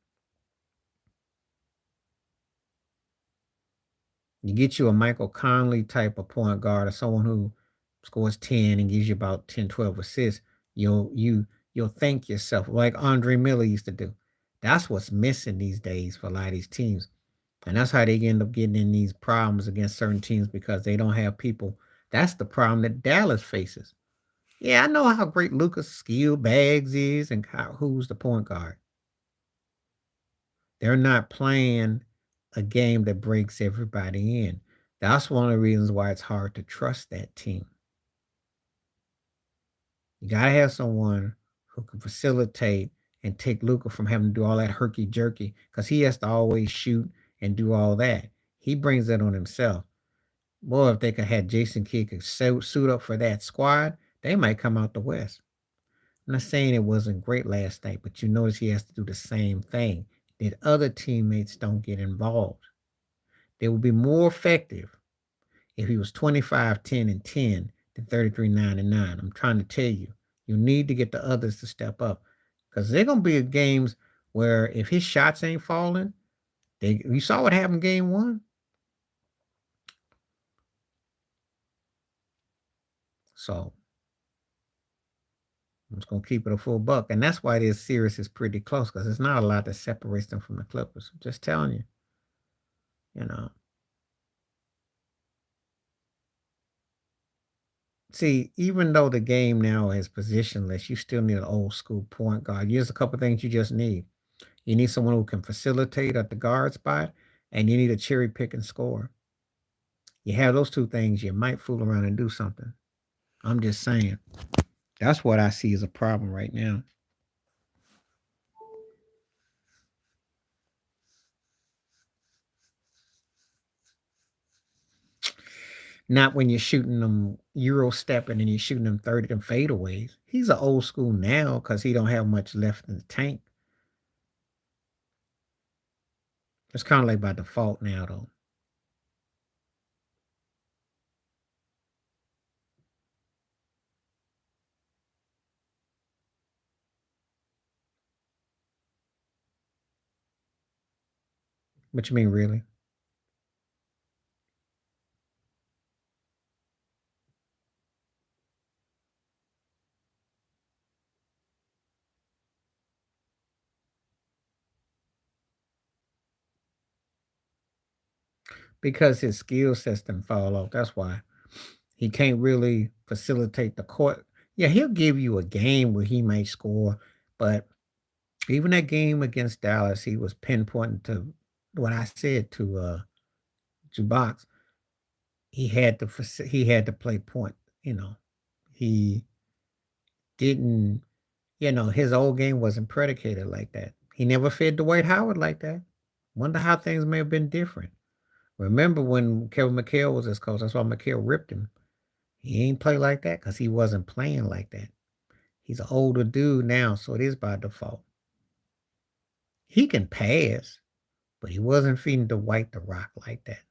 You get you a Michael Conley type of point guard or someone who scores 10 and gives you about 10, 12 assists, you'll thank yourself like Andre Miller used to do. That's what's missing these days for a lot of these teams. And that's how they end up getting in these problems against certain teams because they don't have people. That's the problem that Dallas faces. Yeah, I know how great Lucas Skill Bags is and who's the point guard. They're not playing a game that breaks everybody in. That's one of the reasons why it's hard to trust that team. You gotta have someone who can facilitate and take Luca from having to do all that herky jerky because he has to always shoot and do all that. He brings that on himself. Boy, if they could have Jason Kidd could suit up for that squad, they might come out the West. I'm not saying it wasn't great last night, but you notice he has to do the same thing. That other teammates don't get involved. They would be more effective if he was 25, 10, and 10 than 33, 9, and 9. I'm trying to tell you, you need to get the others to step up because they're going to be games where if his shots ain't falling, you saw what happened game one. So I'm just going to keep it a full buck. And that's why this series is pretty close because there's not a lot that separates them from the Clippers. I'm just telling you, you know. See, even though the game now is positionless, you still need an old school point guard. Here's a couple things you just need. You need someone who can facilitate at the guard spot, and you need a cherry pick and score. You have those two things, you might fool around and do something. I'm just saying. That's what I see as a problem right now. Not when you're shooting them Euro stepping and you're shooting them 30 them fadeaways. He's an old school now because he don't have much left in the tank. It's kind of like by default now, though. What you mean, really? Because his skill system fall off. That's why he can't really facilitate the court. Yeah, he'll give you a game where he may score, but even that game against Dallas, he was pinpointing to what I said to Zubac, he had to play point. You know, he didn't. His old game wasn't predicated like that. He never fed Dwight Howard like that. Wonder how things may have been different. Remember when Kevin McHale was his coach? That's why McHale ripped him. He ain't play like that because he wasn't playing like that. He's an older dude now, so it is by default. He can pass, but he wasn't feeding Dwight the rock like that.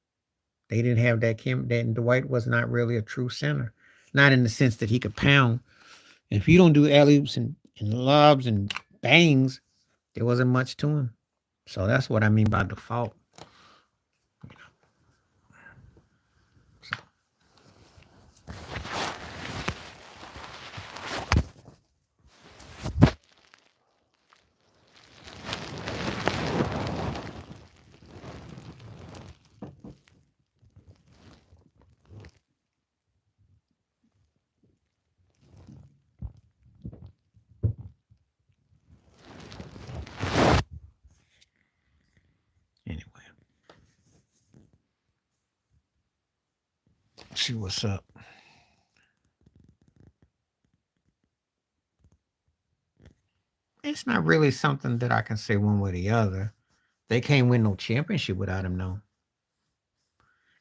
They didn't have that that Dwight was not really a true center. Not in the sense that he could pound. If you don't do alley-oops and lobs and bangs, there wasn't much to him. So that's what I mean by default. So, anyway, see what's up. It's not really something that I can say one way or the other. They can't win no championship without him, no.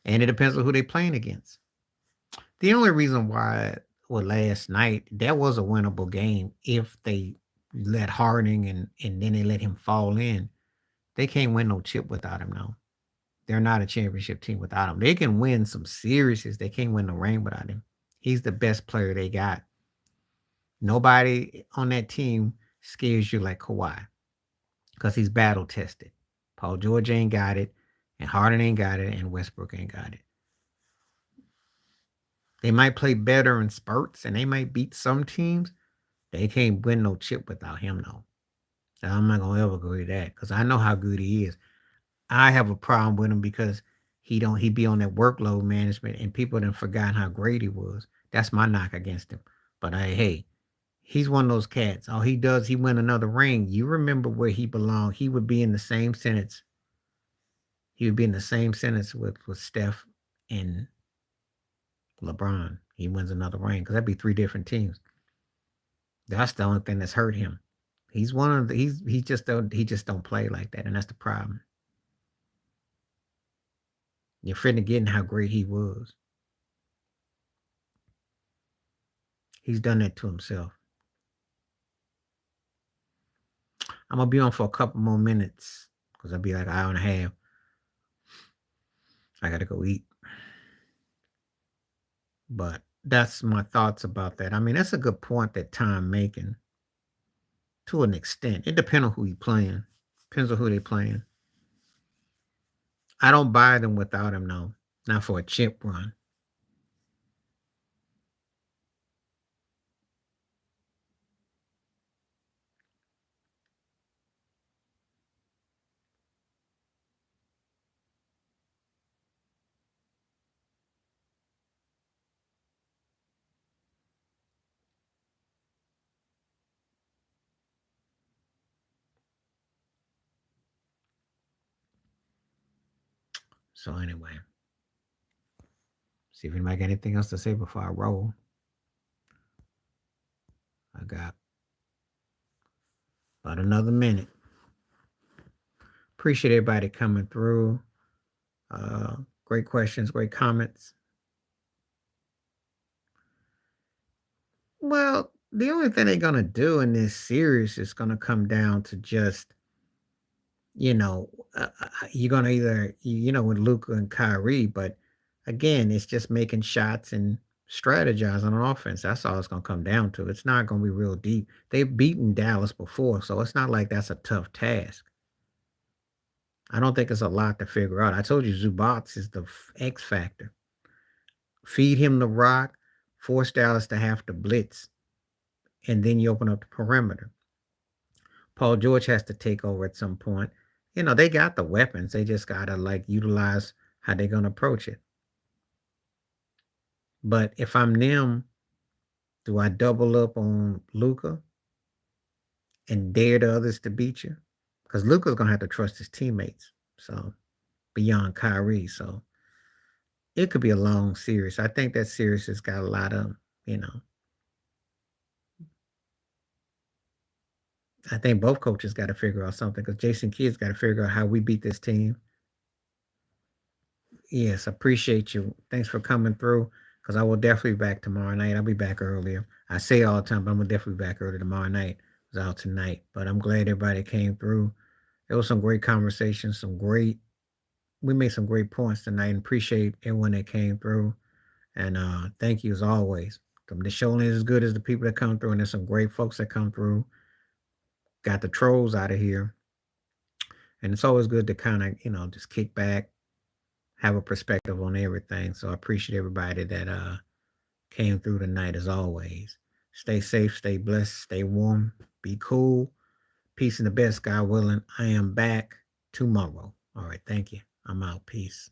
And it depends on who they playing against. The only reason why, well, last night, that was a winnable game if they let Harding and then they let him fall in. They can't win no chip without him, no. They're not a championship team without him. They can win some series. They can't win the ring without him. He's the best player they got. Nobody on that team scares you like Kawhi because he's battle tested. Paul George ain't got it, and Harden ain't got it, and Westbrook ain't got it. They might play better in spurts, and they might beat some teams. They can't win no chip without him, though. I'm not gonna ever agree to that because I know how good he is. I have a problem with him because he be on that workload management, and people done forgotten how great he was. That's my knock against him. But hey, he's one of those cats. All he does, he win another ring. You remember where he belonged. He would be in the same sentence. He would be in the same sentence with Steph and LeBron. He wins another ring because that'd be 3 different teams. That's the only thing that's hurt him. He's one of the he just don't play like that, and that's the problem. You're forgetting how great he was. He's done that to himself. I'm gonna be on for a couple more minutes because I'll be like an hour and a half. I gotta go eat. But that's my thoughts about that. I mean, that's a good point that Tom making to an extent. It depends on who you playing. Depends on who they playing. I don't buy them without him, no. Not for a chip run. So anyway, see if anybody got anything else to say before I roll. I got about another minute. Appreciate everybody coming through. Great questions, great comments. Well, the only thing they're gonna do in this series is gonna come down to just, you're gonna either, with Luka and Kyrie, but again, it's just making shots and strategizing on offense. That's all it's gonna come down to. It's not gonna be real deep. They've beaten Dallas before, so it's not like that's a tough task. I don't think it's a lot to figure out. I told you Zubac is the X factor. Feed him the rock, force Dallas to have to blitz, and then you open up the perimeter. Paul George has to take over at some point. They got the weapons. They just gotta utilize how they're gonna approach it. But if I'm them, do I double up on Luka and dare the others to beat you? Because Luka's gonna have to trust his teammates. So beyond Kyrie. So it could be a long series. I think that series has got a lot of, you know, I think both coaches got to figure out something because Jason Kidd's got to figure out how we beat this team. Yes, appreciate you. Thanks for coming through because I will definitely be back tomorrow night. I'll be back earlier. I say all the time, but I'm gonna definitely be back early tomorrow night. I was out tonight, but I'm glad everybody came through. It was some great conversations, we made some great points tonight and appreciate everyone that came through. And thank you as always. The show ain't as good as the people that come through, and there's some great folks that come through. Got the trolls out of here. And it's always good to kind of, just kick back, have a perspective on everything. So I appreciate everybody that came through tonight as always. Stay safe, stay blessed, stay warm, be cool. Peace and the best, God willing. I am back tomorrow. All right, thank you. I'm out. Peace.